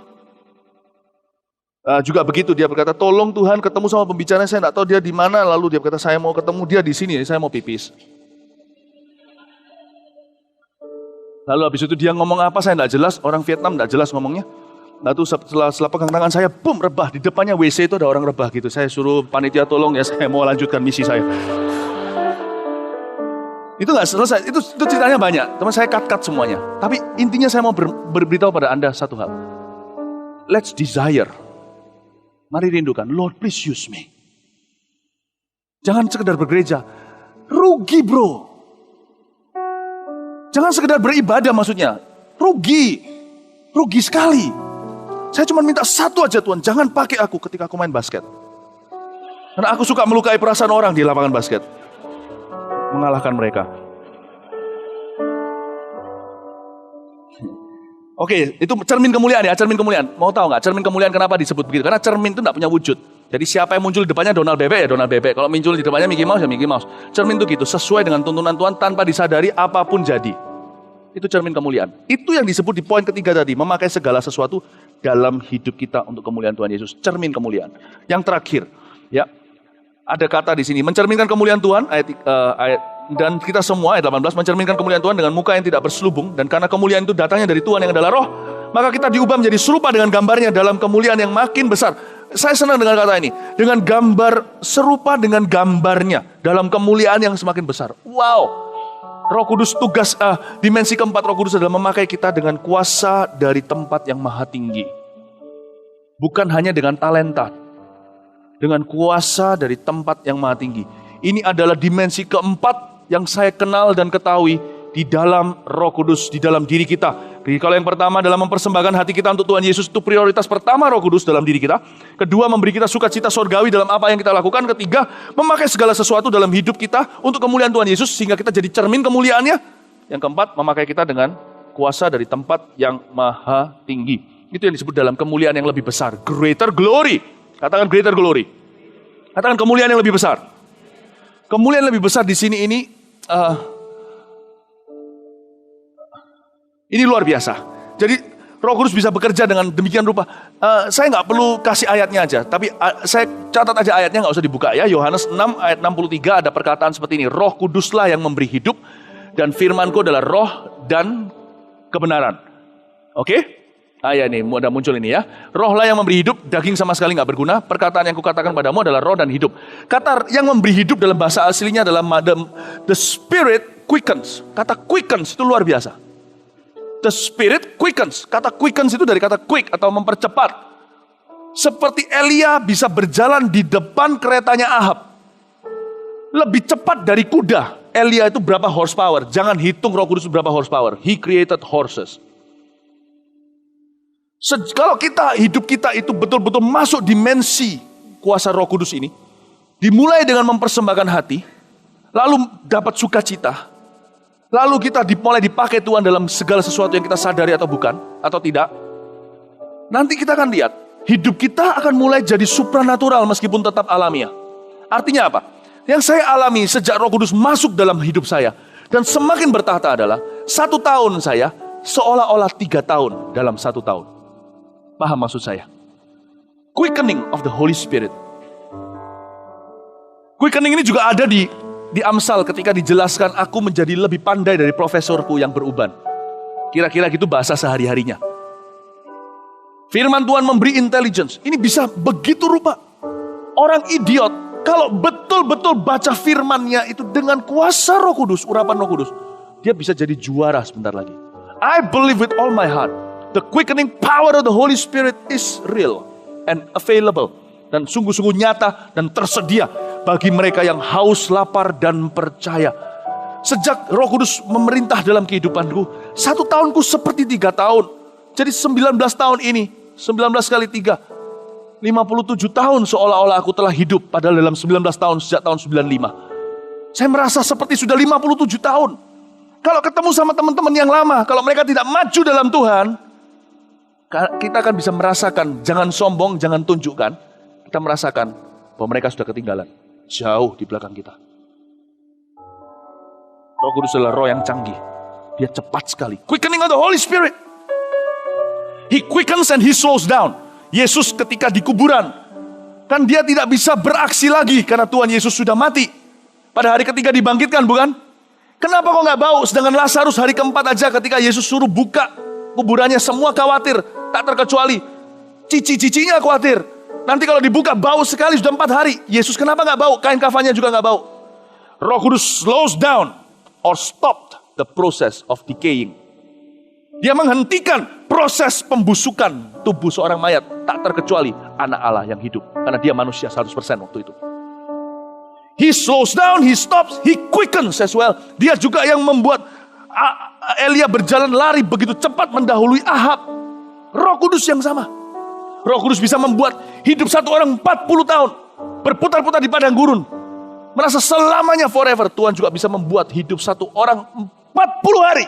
Juga begitu, dia berkata, tolong Tuhan ketemu sama pembicaranya, saya gak tahu dia di mana. Lalu dia berkata, saya mau ketemu dia di sini, saya mau pipis. Lalu habis itu dia ngomong apa, saya gak jelas, orang Vietnam gak jelas ngomongnya. Lalu setelah pegang tangan saya, boom, rebah. Di depannya WC itu ada orang rebah gitu. Saya suruh panitia tolong ya, saya mau lanjutkan misi saya. Itu gak selesai, itu ceritanya banyak. Teman saya cut semuanya. Tapi intinya saya mau berberitahu pada Anda satu hal. Let's desire. Mari rindukan, Lord please use me. Jangan sekedar bergereja. Rugi bro. Jangan sekedar beribadah maksudnya. Rugi sekali. Saya cuma minta satu aja Tuhan, jangan pakai aku ketika aku main basket. Karena aku suka melukai perasaan orang di lapangan basket. Mengalahkan mereka. Oke, itu cermin kemuliaan ya, cermin kemuliaan. Mau tahu nggak cermin kemuliaan kenapa disebut begitu? Karena cermin itu nggak punya wujud. Jadi siapa yang muncul di depannya Donald Bebek ya Donald Bebek. Kalau muncul di depannya Mickey Mouse ya Mickey Mouse. Cermin itu gitu, sesuai dengan tuntunan Tuhan tanpa disadari apapun jadi. Itu cermin kemuliaan. Itu yang disebut di poin ketiga tadi, memakai segala sesuatu dalam hidup kita untuk kemuliaan Tuhan Yesus. Cermin kemuliaan. Yang terakhir, ya. Ada kata di sini, mencerminkan kemuliaan Tuhan, dan kita semua, ayat 18, mencerminkan kemuliaan Tuhan dengan muka yang tidak berselubung, dan karena kemuliaan itu datangnya dari Tuhan yang adalah roh, maka kita diubah menjadi serupa dengan gambarnya dalam kemuliaan yang makin besar. Saya senang dengan kata ini, dengan gambar, serupa dengan gambarnya, dalam kemuliaan yang semakin besar. Wow, Roh Kudus tugas, dimensi keempat Roh Kudus adalah memakai kita dengan kuasa dari tempat yang maha tinggi. Bukan hanya dengan talenta, dengan kuasa dari tempat yang maha tinggi. Ini adalah dimensi keempat yang saya kenal dan ketahui di dalam Roh Kudus, di dalam diri kita. Jadi kalau yang pertama dalam mempersembahkan hati kita untuk Tuhan Yesus, itu prioritas pertama Roh Kudus dalam diri kita. Kedua, memberi kita sukacita sorgawi dalam apa yang kita lakukan. Ketiga, memakai segala sesuatu dalam hidup kita untuk kemuliaan Tuhan Yesus sehingga kita jadi cermin kemuliaannya. Yang keempat, memakai kita dengan kuasa dari tempat yang maha tinggi. Itu yang disebut dalam kemuliaan yang lebih besar, greater glory. Katakan greater glory. Katakan kemuliaan yang lebih besar. Kemuliaan lebih besar di sini ini luar biasa. Jadi Roh Kudus bisa bekerja dengan demikian rupa. Saya nggak perlu kasih ayatnya aja, tapi saya catat aja ayatnya, nggak usah dibuka ya. Yohanes 6 ayat 63 ada perkataan seperti ini. Roh Kuduslah yang memberi hidup dan firmanku adalah roh dan kebenaran. Oke? Ya ini udah muncul ini ya. Rohlah yang memberi hidup, daging sama sekali nggak berguna. Perkataan yang kukatakan padamu adalah roh dan hidup. Kata yang memberi hidup dalam bahasa aslinya adalah the spirit quickens. Kata quickens itu luar biasa. The spirit quickens. Kata quickens itu dari kata quick atau mempercepat. Seperti Elia bisa berjalan di depan keretanya Ahab. Lebih cepat dari kuda. Elia itu berapa horsepower? Jangan hitung Roh Kudus berapa horsepower. He created horses. Kalau hidup kita itu betul-betul masuk dimensi kuasa Roh Kudus ini, dimulai dengan mempersembahkan hati, lalu dapat sukacita, lalu kita mulai dipakai Tuhan dalam segala sesuatu yang kita sadari atau bukan, atau tidak. Nanti kita akan lihat, hidup kita akan mulai jadi supranatural meskipun tetap alamiah. Artinya apa? Yang saya alami sejak Roh Kudus masuk dalam hidup saya, dan semakin bertahta adalah, 1 tahun saya seolah-olah 3 tahun dalam 1 tahun. Paham maksud saya? Quickening of the Holy Spirit. Quickening ini juga ada di Amsal ketika dijelaskan aku menjadi lebih pandai dari profesorku yang beruban. Kira-kira gitu bahasa sehari-harinya. Firman Tuhan memberi intelligence. Ini bisa begitu rupa. Orang idiot kalau betul-betul baca firmannya itu dengan kuasa Roh Kudus, urapan Roh Kudus, dia bisa jadi juara sebentar lagi. I believe with all my heart. The quickening power of the Holy Spirit is real and available. Dan sungguh-sungguh nyata dan tersedia bagi mereka yang haus, lapar, dan percaya. Sejak Roh Kudus memerintah dalam kehidupanku, 1 tahunku seperti 3 tahun. Jadi 19 tahun ini, 19 kali 3. 57 tahun seolah-olah aku telah hidup, padahal dalam 19 tahun sejak tahun 95. Saya merasa seperti sudah 57 tahun. Kalau ketemu sama teman-teman yang lama, kalau mereka tidak maju dalam Tuhan, kita akan bisa merasakan, jangan sombong, jangan tunjukkan. Kita merasakan bahwa mereka sudah ketinggalan, jauh di belakang kita. Roh Kudus adalah roh yang canggih. Dia cepat sekali. Quickening of the Holy Spirit. He quickens and he slows down. Yesus ketika di kuburan, kan dia tidak bisa beraksi lagi karena Tuhan Yesus sudah mati. Pada hari ketiga dibangkitkan, bukan? Kenapa kok nggak bau? Sedangkan Lazarus hari keempat aja ketika Yesus suruh buka kuburannya, semua khawatir, tak terkecuali cici-cicinya khawatir. Nanti kalau dibuka bau sekali, sudah 4 hari. Yesus kenapa nggak bau? Kain kafannya juga nggak bau. Roh Kudus slows down or stopped the process of decaying. Dia menghentikan proses pembusukan tubuh seorang mayat, tak terkecuali anak Allah yang hidup. Karena dia manusia 100% waktu itu. He slows down, he stops, he quickens as well. Dia juga yang membuat Elia berjalan lari begitu cepat mendahului Ahab. Roh Kudus yang sama. Roh Kudus bisa membuat hidup satu orang 40 tahun. Berputar-putar di padang gurun. Merasa selamanya forever. Tuhan juga bisa membuat hidup satu orang 40 hari.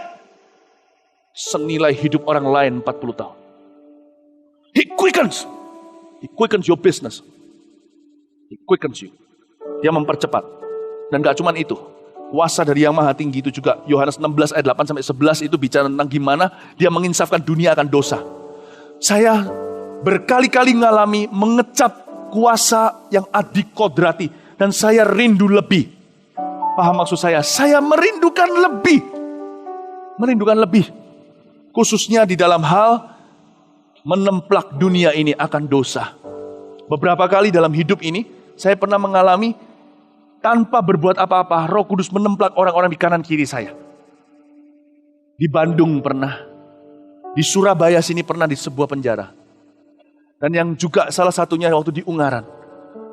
Senilai hidup orang lain 40 tahun. He quickens. He quickens your business. He quickens you. Dia mempercepat. Dan gak cuma itu. Kuasa dari Yang Maha Tinggi itu juga. Yohanes 16 ayat 8-11 itu bicara tentang gimana dia menginsafkan dunia akan dosa. Saya berkali-kali mengalami mengecap kuasa yang adikodrati. Dan saya rindu lebih. Paham maksud saya? Saya merindukan lebih. Merindukan lebih. Khususnya di dalam hal menemplak dunia ini akan dosa. Beberapa kali dalam hidup ini, saya pernah mengalami tanpa berbuat apa-apa, Roh Kudus menemplak orang-orang di kanan kiri saya. Di Bandung pernah, di Surabaya sini pernah di sebuah penjara. Dan yang juga salah satunya waktu di Ungaran.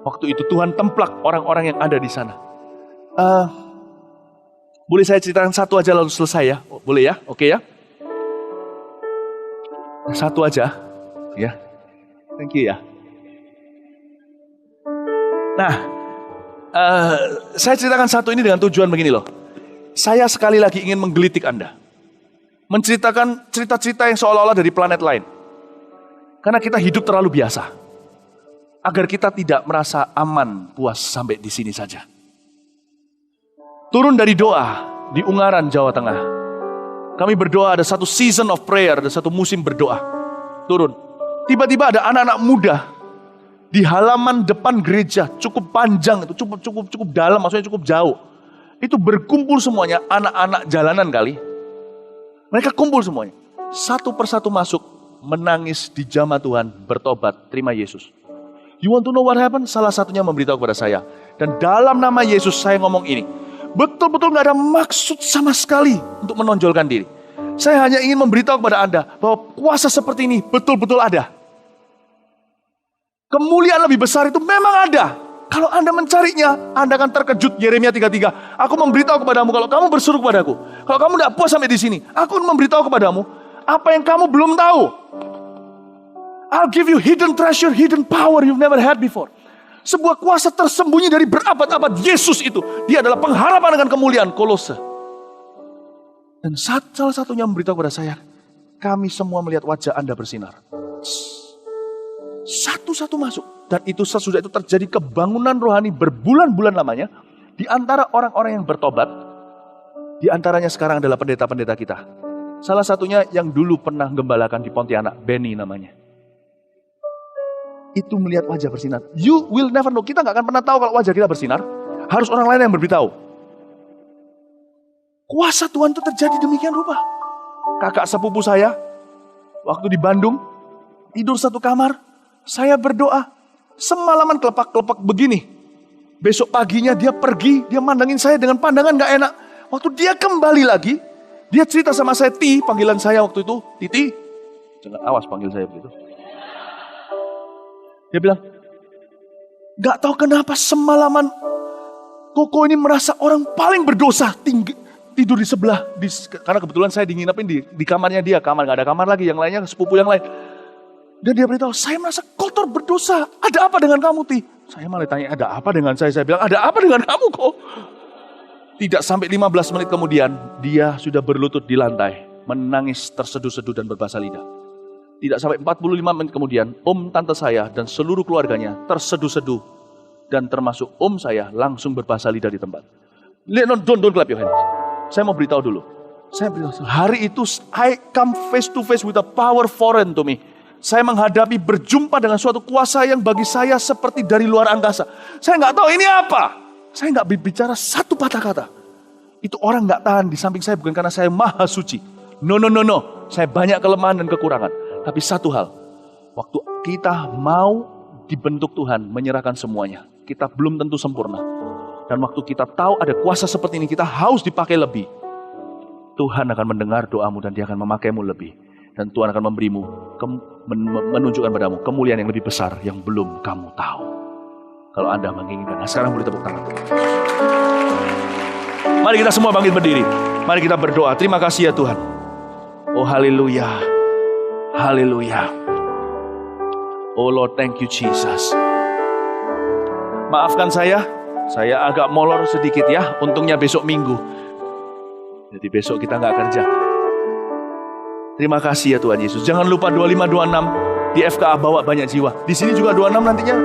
Waktu itu Tuhan templak orang-orang yang ada di sana. Boleh saya ceritakan satu aja lalu selesai ya? Boleh ya? Oke ya? Satu aja, ya. Thank you ya. Nah, saya ceritakan satu ini dengan tujuan begini loh. Saya sekali lagi ingin menggelitik Anda. Menceritakan cerita-cerita yang seolah-olah dari planet lain. Karena kita hidup terlalu biasa. Agar kita tidak merasa aman, puas sampai di sini saja. Turun dari doa di Ungaran, Jawa Tengah. Kami berdoa, ada satu season of prayer, ada satu musim berdoa. Turun. Tiba-tiba ada anak-anak muda di halaman depan gereja, cukup panjang itu, cukup dalam, maksudnya cukup jauh. Itu berkumpul semuanya, anak-anak jalanan kali. Mereka kumpul semuanya. Satu persatu masuk, menangis di jamah Tuhan, bertobat, terima Yesus. You want to know what happened? Salah satunya memberitahu kepada saya. Dan dalam nama Yesus saya ngomong ini. Betul-betul gak ada maksud sama sekali untuk menonjolkan diri. Saya hanya ingin memberitahu kepada Anda bahwa kuasa seperti ini betul-betul ada. Kemuliaan lebih besar itu memang ada. Kalau Anda mencarinya, Anda akan terkejut. Yeremia 33. Aku memberitahu kepadamu kalau kamu berseru kepadaku. Kalau kamu tidak puas sampai di sini, aku akan memberitahu kepadamu apa yang kamu belum tahu. I'll give you hidden treasure, hidden power you've never had before. Sebuah kuasa tersembunyi dari berabad-abad. Yesus itu, dia adalah pengharapan dengan kemuliaan. Kolose. Dan salah satunya memberitahu kepada saya, kami semua melihat wajah Anda bersinar. Satu-satu masuk. Dan itu sesudah itu terjadi kebangunan rohani berbulan-bulan lamanya. Di antara orang-orang yang bertobat. Di antaranya sekarang adalah pendeta-pendeta kita. Salah satunya yang dulu pernah gembalakan di Pontianak, Benny namanya. Itu melihat wajah bersinar. You will never know. Kita gak akan pernah tahu kalau wajah kita bersinar. Harus orang lain yang berberitahu. Kuasa Tuhan itu terjadi demikian rupa. Kakak sepupu saya, waktu di Bandung, tidur satu kamar, saya berdoa, semalaman kelepak-kelepak begini. Besok paginya dia pergi, dia mandangin saya dengan pandangan gak enak. Waktu dia kembali lagi, dia cerita sama saya, panggilan saya waktu itu, Titi, jangan awas panggil saya begitu. Dia bilang, gak tahu kenapa semalaman Koko ini merasa orang paling berdosa tidur di sebelah. Karena kebetulan saya dinginapin di kamarnya dia. Kamar gak ada kamar lagi, yang lainnya sepupu yang lain. Dan dia beritahu, saya merasa kotor berdosa. Ada apa dengan kamu, Ti? Saya malah tanya, ada apa dengan saya? Saya bilang, ada apa dengan kamu kok? Tidak sampai 15 menit kemudian, dia sudah berlutut di lantai, menangis terseduh-seduh dan berbahasa lidah. Tidak sampai 45 menit kemudian, om tante saya dan seluruh keluarganya terseduh-seduh. Dan termasuk om saya langsung berbahasa lidah di tempat. Don't clap your hands. Saya mau beritahu dulu. Hari itu, I come face to face with a power foreign to me. Saya menghadapi berjumpa dengan suatu kuasa yang bagi saya seperti dari luar angkasa. Saya nggak tahu ini apa. Saya nggak bicara satu patah kata. Itu orang nggak tahan di samping saya bukan karena saya maha suci. No. Saya banyak kelemahan dan kekurangan. Tapi satu hal, waktu kita mau dibentuk Tuhan, menyerahkan semuanya. Kita belum tentu sempurna. Dan waktu kita tahu ada kuasa seperti ini, kita haus dipakai lebih. Tuhan akan mendengar doamu dan dia akan memakaimu lebih. Dan Tuhan akan memberimu, menunjukkan padamu kemuliaan yang lebih besar yang belum kamu tahu. Kalau Anda menginginkan. Nah, sekarang boleh tepuk tangan. Mari kita semua bangkit berdiri. Mari kita berdoa. Terima kasih ya Tuhan. Oh haleluya. Haleluya. Oh Lord, thank you Jesus. Maafkan saya agak molor sedikit ya. Untungnya besok Minggu. Jadi besok kita nggak kerja. Terima kasih ya Tuhan Yesus. Jangan lupa 25-26 di FKA bawa banyak jiwa. Di sini juga 26 nantinya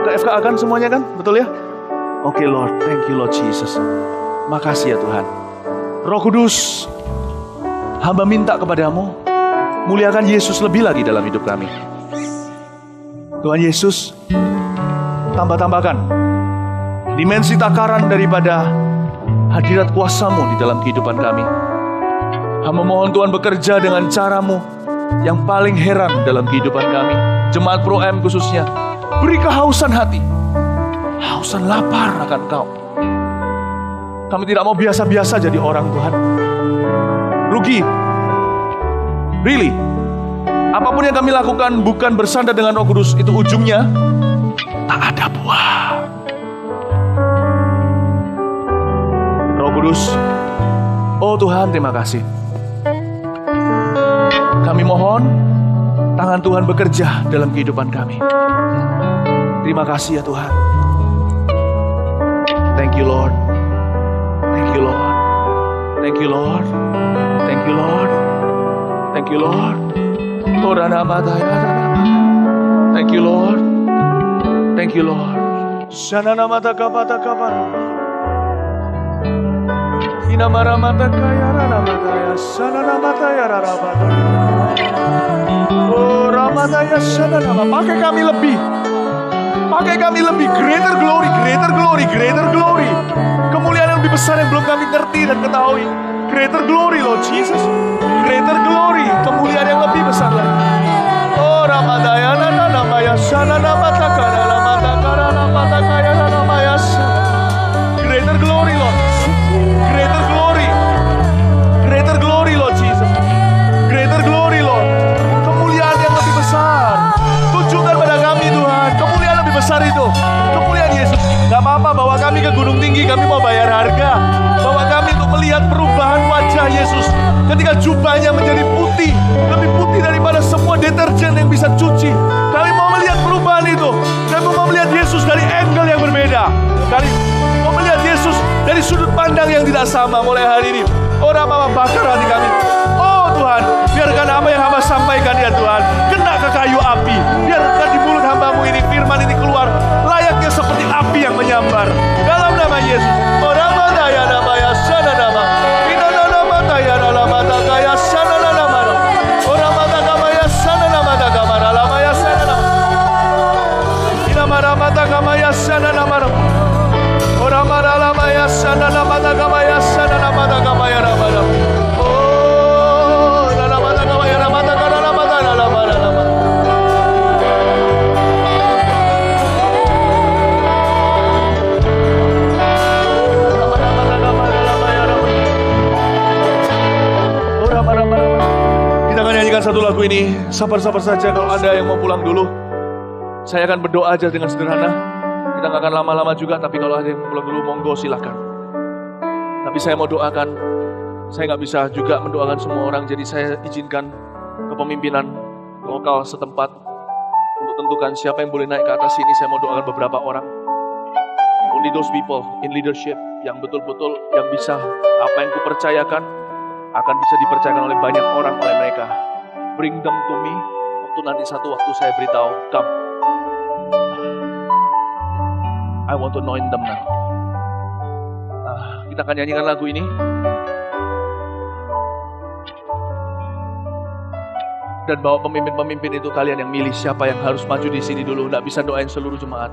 ke FKA kan semuanya kan? Betul ya? Oke Lord, thank you Lord Jesus. Makasih ya Tuhan. Roh Kudus, hamba minta kepadamu, muliakan Yesus lebih lagi dalam hidup kami. Tuhan Yesus, tambahkan dimensi takaran daripada hadirat kuasa-Mu di dalam kehidupan kami. Hamba mohon Tuhan bekerja dengan cara-Mu yang paling heran dalam kehidupan kami. Jemaat Pro M khususnya, beri kehausan hati, hausan lapar akan Kau. Kami tidak mau biasa-biasa jadi orang Tuhan. Rugi. Really. Apapun yang kami lakukan bukan bersandar dengan Roh Kudus, itu ujungnya tak ada buah. Roh Kudus, oh Tuhan terima kasih. Kami mohon tangan Tuhan bekerja dalam kehidupan kami. Terima kasih ya Tuhan. Thank you Lord. Thank you Lord. Thank you Lord. Thank you Lord. Thank you Lord. Thank you Lord. Thank you Lord. Sanana mata kapata kapata. Ina mara mata kaya rana mata ya sanana mata ya rara mata. Oh ramata ya sanana. Pakai kami lebih. Pakai kami lebih. Greater glory, greater glory, greater glory. Kemuliaan yang lebih besar yang belum kami ngerti dan ketahui. Greater glory Lord Jesus. Greater glory. Kemuliaan yang lebih besar lagi. Oh ramata ya nana maya sanana mata kara mata kara mata kaya nana maya. Greater glory Lord. Greater glory. Greater glory Lord Jesus. Greater glory Lord. Kemuliaan yang lebih besar. Tunjukkan pada kami Tuhan. Kemuliaan lebih besar itu. Kemuliaan Yesus. Gak apa-apa bawa kami ke gunung tinggi. Kami mau bayar harga. Bawa kami untuk melihat perubahan wajah Yesus. Ketika jubahnya menjadi putih. Lebih putih daripada semua deterjen yang bisa cuci. Kami mau melihat perubahan itu. Kami mau melihat Yesus dari angle yang berbeda. Kami mau melihat Yesus dari sudut pandang yang tidak sama mulai hari ini. Orang mama bakar hati kami. Oh Tuhan, biarkan apa yang hamba sampaikan ya Tuhan kena ke kayu api. Biarkan di mulut hambamu ini firman ini keluar layaknya seperti api yang menyambar. Dalam nama Yesus. Orang mata ya nama ya sana nama. Ina nama ya nama mata kaya sana nama. Orang mata kama ya sana nama mata kama nama ya sana nama. Ina mata kama ya sana nama. Orang mata lama ya sana nama mata kama ya sana nama mata kama ya nama. Oh, nama mata kama ya nama mata kama nama nama. Kita akan nyanyikan satu lagu ini. Sabar-sabar saja kalau ada yang mau pulang dulu. Saya akan berdoa aja dengan sederhana. Kita gak akan lama-lama juga, tapi kalau ada yang pulang dulu, monggo silakan. Tapi saya mau doakan, saya gak bisa juga mendoakan semua orang, jadi saya izinkan kepemimpinan lokal setempat untuk tentukan siapa yang boleh naik ke atas sini. Saya mau doakan beberapa orang. Only those people in leadership yang betul-betul yang bisa, apa yang kupercayakan akan bisa dipercayakan oleh banyak orang oleh mereka. Bring them to me. Waktu nanti satu waktu saya beritahu, come. I want to anoint them now. Kita akan nyanyikan lagu ini. Dan bawa pemimpin-pemimpin itu, kalian yang milih siapa yang harus maju di sini dulu. Nggak bisa doain seluruh jemaat.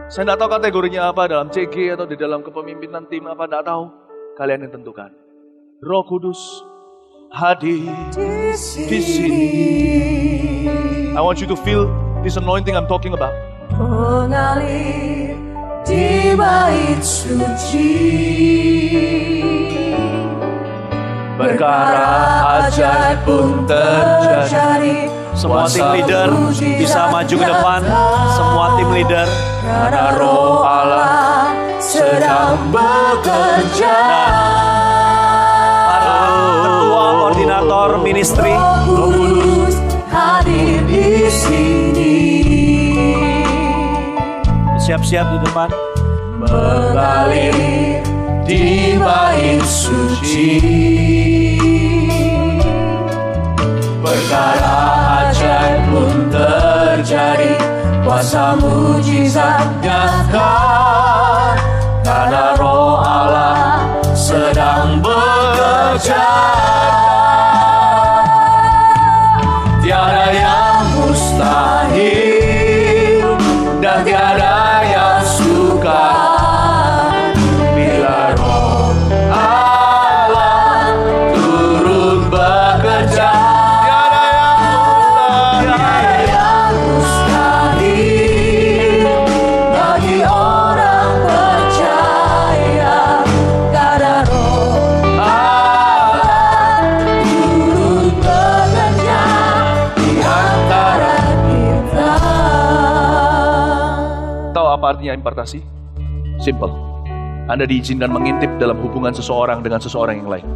Saya nggak tahu kategorinya apa, dalam CG atau di dalam kepemimpinan tim apa, nggak tahu. Kalian yang tentukan. Roh Kudus hadir di sini. I want you to feel this anointing I'm talking about. Mengalir di bait suci, perkara ajaib pun terjadi. Semua tim leader bisa maju ke depan. Semua tim leader, Karena Roh Allah sedang bekerja. para ketua koordinator ministry, Roh Kudus hadir di sini. siap-siap di depan. Mengalir di bait suci, perkara ajaib pun terjadi, kuasa mujizat nyata, karena Roh Allah sedang bekerja. Tiada yang mustahil dan tiada yang sukar. Artinya impartasi? Simple. Anda diizinkan mengintip dalam hubungan seseorang dengan seseorang yang lain,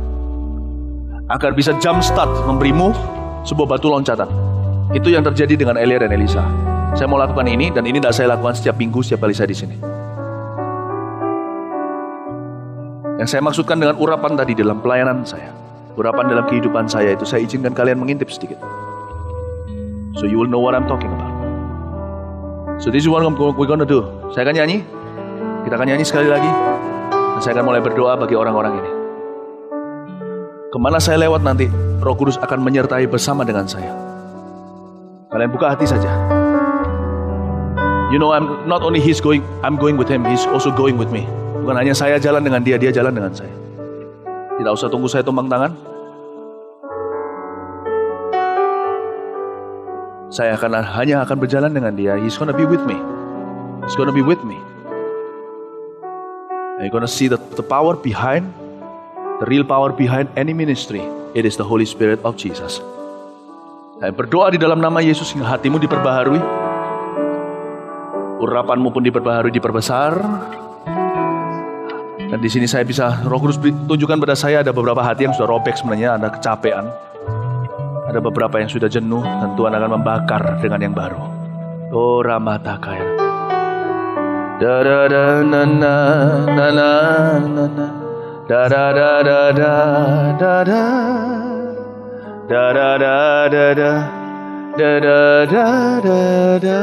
agar bisa jump start memberimu sebuah batu loncatan. Itu yang terjadi dengan Elia dan Elisa. Saya mau lakukan ini, dan ini tidak saya lakukan setiap minggu, setiap kali saya di sini. Yang saya maksudkan dengan urapan tadi dalam pelayanan saya, urapan dalam kehidupan saya itu, saya izinkan kalian mengintip sedikit. So you will know what I'm talking about. So this is what we're gonna do. Saya akan nyanyi. Kita akan nyanyi sekali lagi. Dan saya akan mulai berdoa bagi orang-orang ini. Kemana saya lewat nanti, Roh Kudus akan menyertai bersama dengan saya. Kalian buka hati saja. You know, I'm not only I'm going with him, he's also going with me. Bukan hanya saya jalan dengan dia, dia jalan dengan saya. Tidak usah tunggu saya tumpang tangan. Saya hanya akan berjalan dengan dia. He's gonna be with me. He's gonna be with me. And you're gonna see the power behind, the real power behind any ministry. It is the Holy Spirit of Jesus. Saya berdoa di dalam nama Yesus hingga hatimu diperbaharui, urapanmu pun diperbaharui, diperbesar. Dan di sini saya bisa, Roh Kudus tunjukkan pada saya ada beberapa hati yang sudah robek sebenarnya, ada kecapean. Ada beberapa yang sudah jenuh, dan Tuhan akan membakar dengan yang baru. Oh Ramatakaya. Da da da na na na na na na. Da da da da da da da. Da da da da da. Da da da da da.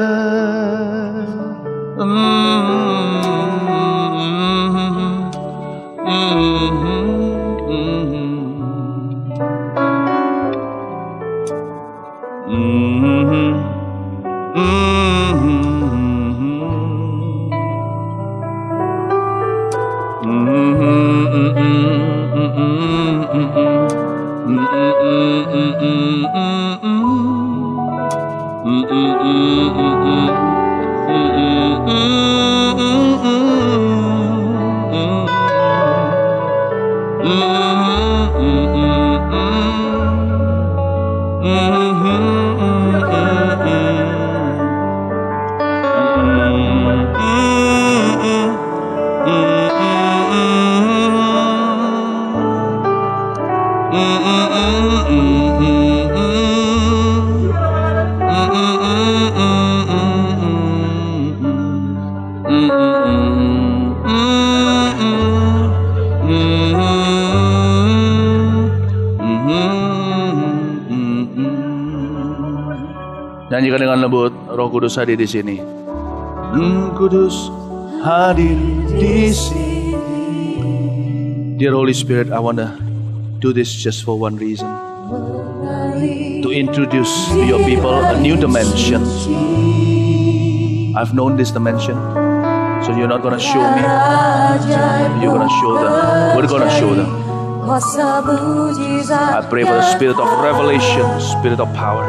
Nyanyikan dengan lembut. Roh Kudus hadir di sini. Kudus hadir di sini. Dear Holy Spirit, I wanna do this just for one reason. To introduce to your people a new dimension. I've known this dimension. So you're not gonna show me. You're gonna show them. We're gonna show them. I pray for the spirit of revelation, spirit of power,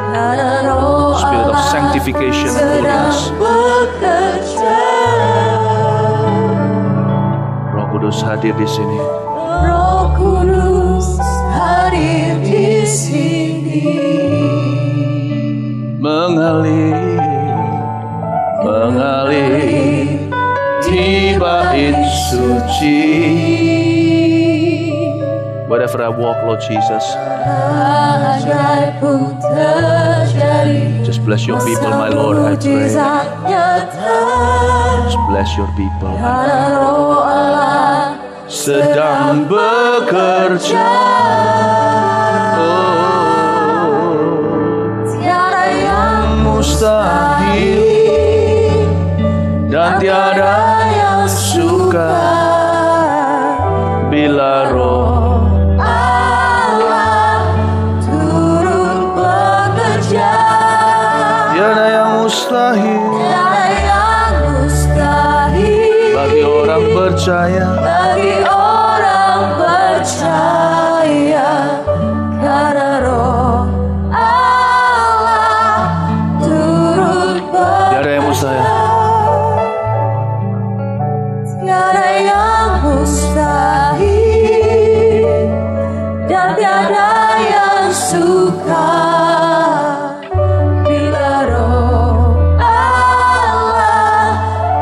spirit of sanctification and holiness. Roh Kudus hadir di sini. Roh Kudus hadir di sini. Mengalir, mengalir di bait suci. Wherever I walk, Lord Jesus, Ajaib pun terjadi. just bless your people, my Lord, I pray. Just bless your people. Karena Roh Allah Sedang bekerja. tiada yang Mustahil dan tiada yang suka bila Roh Allah turut bekerja. tiada yang mustahil Tiada yang mustahil bagi orang percaya. bagi orang percaya. Karena Roh Allah turut Tiada yang mustahil. tiada yang mustahil dan tiada yang suka bila Roh Allah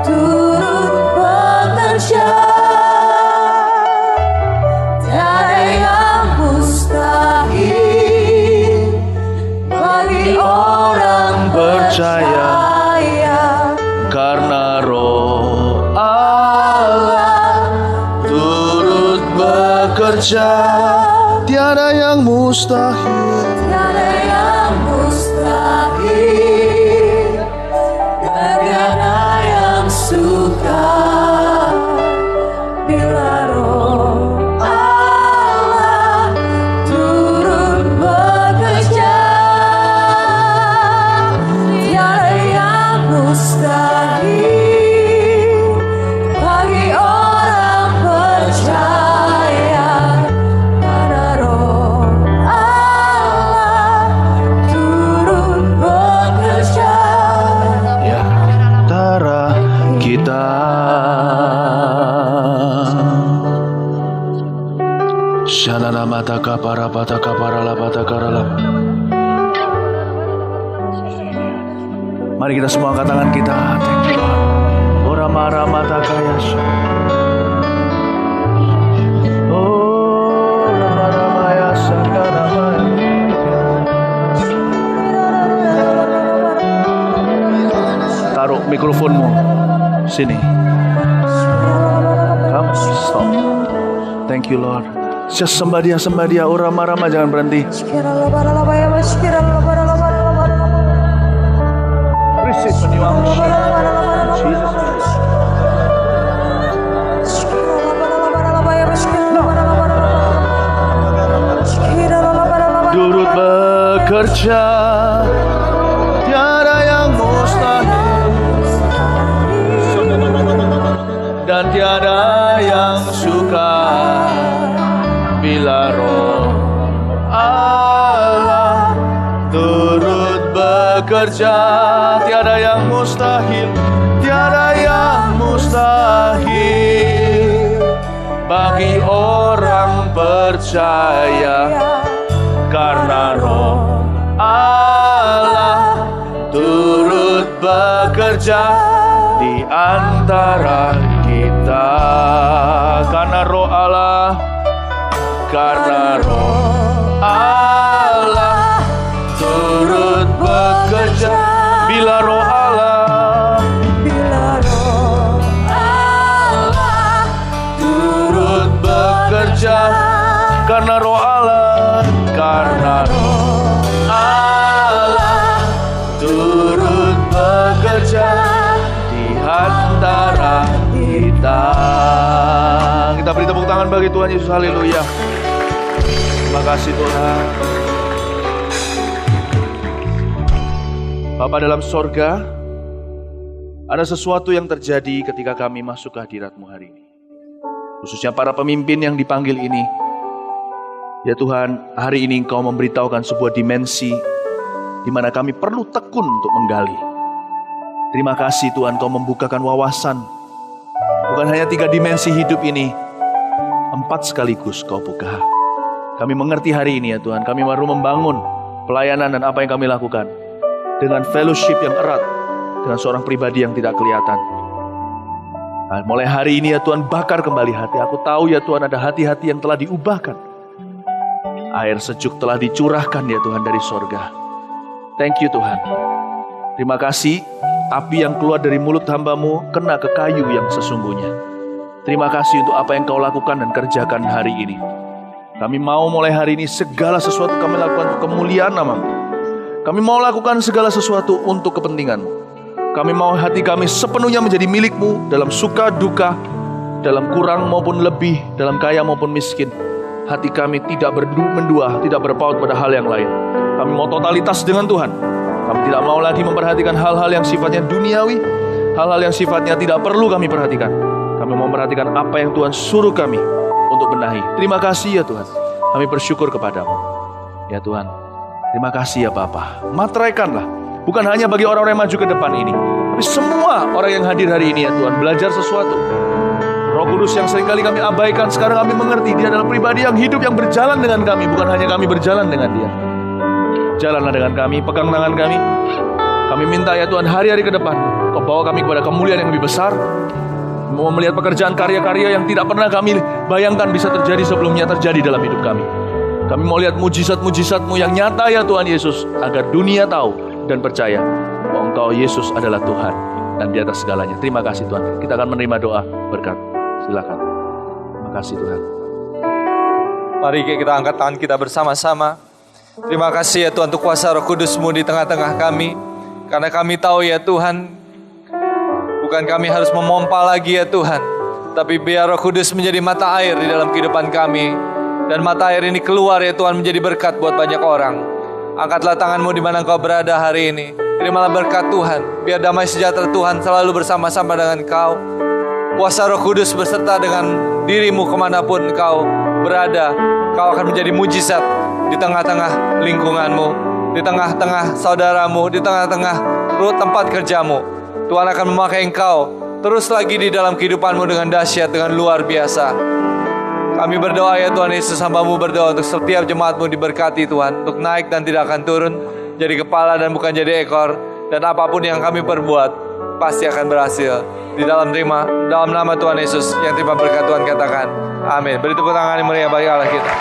turut bekerja. Tiada yang mustahil bagi orang Percaya. Karena Roh Allah turut bekerja. Tiada yang mustahil. Tiada yang mustahil dan tiada yang suka bila Roh Allah turut bekerja. Tiada yang mustahil bagi orang percaya. Karena Roh Allah turut bekerja. Ya, antara kita. Shanana mataka para pataka para lapata karala. Mari kita semua angkat tangan kita. Thank you Lord. Ora mara mataka yasha. Oh, mara maya sakara maya. Taruh mikrofonmu sini. Come, stop. Thank you Lord. Just sembah dia, rama-rama jangan berhenti. Receive a new unction. Jesus. Turut bekerja, tiada yang mustahil dan tiada yang suka bila Roh Allah turut bekerja. Tiada yang mustahil, tiada yang mustahil bagi orang percaya. Karena Roh Allah turut bekerja di antara kita. Karena Roh Allah, karena Roh Allah turut bekerja. Bila Roh Allah, Bila Roh Allah turut bekerja. Karena Roh Allah, karena Roh Allah turut datang. Kita beri tepuk tangan bagi Tuhan Yesus. Haleluya. Terima kasih Tuhan. Bapa dalam sorga, ada sesuatu yang terjadi ketika kami masuk ke hadirat-Mu hari ini. Khususnya para pemimpin yang dipanggil ini. Ya Tuhan, hari ini Engkau memberitahukan sebuah dimensi di mana kami perlu tekun untuk menggali. Terima kasih Tuhan, Kau membukakan wawasan. Bukan hanya 3 dimensi hidup ini, 4 sekaligus Kau buka. Kami mengerti hari ini ya Tuhan, kami baru membangun pelayanan dan apa yang kami lakukan dengan fellowship yang erat dengan seorang pribadi yang tidak kelihatan. Nah, mulai hari ini ya Tuhan, bakar kembali hati. Aku tahu ya Tuhan, ada hati-hati yang telah diubahkan. Air sejuk telah dicurahkan ya Tuhan dari sorga. Thank you Tuhan. Terima kasih, api yang keluar dari mulut hamba-Mu kena ke kayu yang sesungguhnya. Terima kasih untuk apa yang Kau lakukan dan kerjakan hari ini. Kami mau mulai hari ini segala sesuatu kami lakukan untuk kemuliaan nama-Mu. Kami mau lakukan segala sesuatu untuk kepentingan-Mu. Kami mau hati kami sepenuhnya menjadi milik-Mu dalam suka duka, dalam kurang maupun lebih, dalam kaya maupun miskin. Hati kami tidak mendua, tidak berpaut pada hal yang lain. Kami mau totalitas dengan Tuhan. Kami tidak mau lagi memperhatikan hal-hal yang sifatnya duniawi, hal-hal yang sifatnya tidak perlu kami perhatikan. Kami mau memperhatikan apa yang Tuhan suruh kami untuk benahi. Terima kasih ya Tuhan. Kami bersyukur kepadamu. Ya Tuhan, terima kasih ya Bapa. Materaikanlah, bukan hanya bagi orang-orang yang maju ke depan ini, tapi semua orang yang hadir hari ini ya Tuhan, belajar sesuatu. Roh Kudus yang seringkali kami abaikan, sekarang kami mengerti dia adalah pribadi yang hidup, yang berjalan dengan kami, bukan hanya kami berjalan dengan dia. Jalanlah dengan kami, pegang tangan kami. Kami minta ya Tuhan, hari-hari ke depan Kau bawa kami kepada kemuliaan yang lebih besar. Mau melihat pekerjaan karya-karya yang tidak pernah kami bayangkan bisa terjadi sebelumnya terjadi dalam hidup kami. Kami mau lihat mujizat-mujizat-Mu yang nyata ya Tuhan Yesus, agar dunia tahu dan percaya bahwa Engkau Yesus adalah Tuhan dan di atas segalanya. Terima kasih Tuhan. Kita akan menerima doa berkat. Silakan. Terima kasih Tuhan. Mari kita angkat tangan kita bersama-sama. Terima kasih ya Tuhan untuk kuasa Roh Kudus-Mu di tengah-tengah kami. Karena kami tahu ya Tuhan, bukan kami harus memompa lagi ya Tuhan, tapi biar Roh Kudus menjadi mata air di dalam kehidupan kami. Dan mata air ini keluar ya Tuhan, menjadi berkat buat banyak orang. Angkatlah tangan-Mu di mana Engkau berada hari ini. Terimalah berkat Tuhan. Biar damai sejahtera Tuhan selalu bersama-sama dengan Engkau. Kuasa Roh Kudus beserta dengan diri-Mu kemanapun Engkau berada. Kau akan menjadi mujizat di tengah-tengah lingkungan-Mu, di tengah-tengah saudara-Mu, di tengah-tengah tempat kerja-Mu. Tuhan akan memakai Engkau terus lagi di dalam kehidupan-Mu dengan dahsyat, dengan luar biasa. Kami berdoa ya Tuhan Yesus, hamba-Mu berdoa untuk setiap jemaat-Mu diberkati Tuhan, untuk naik dan tidak akan turun, jadi kepala dan bukan jadi ekor. Dan apapun yang kami perbuat pasti akan berhasil. Di dalam nama Tuhan Yesus yang terima berkat Tuhan katakan amin. Beri tepuk tangan yang meriah bagi Allah kita.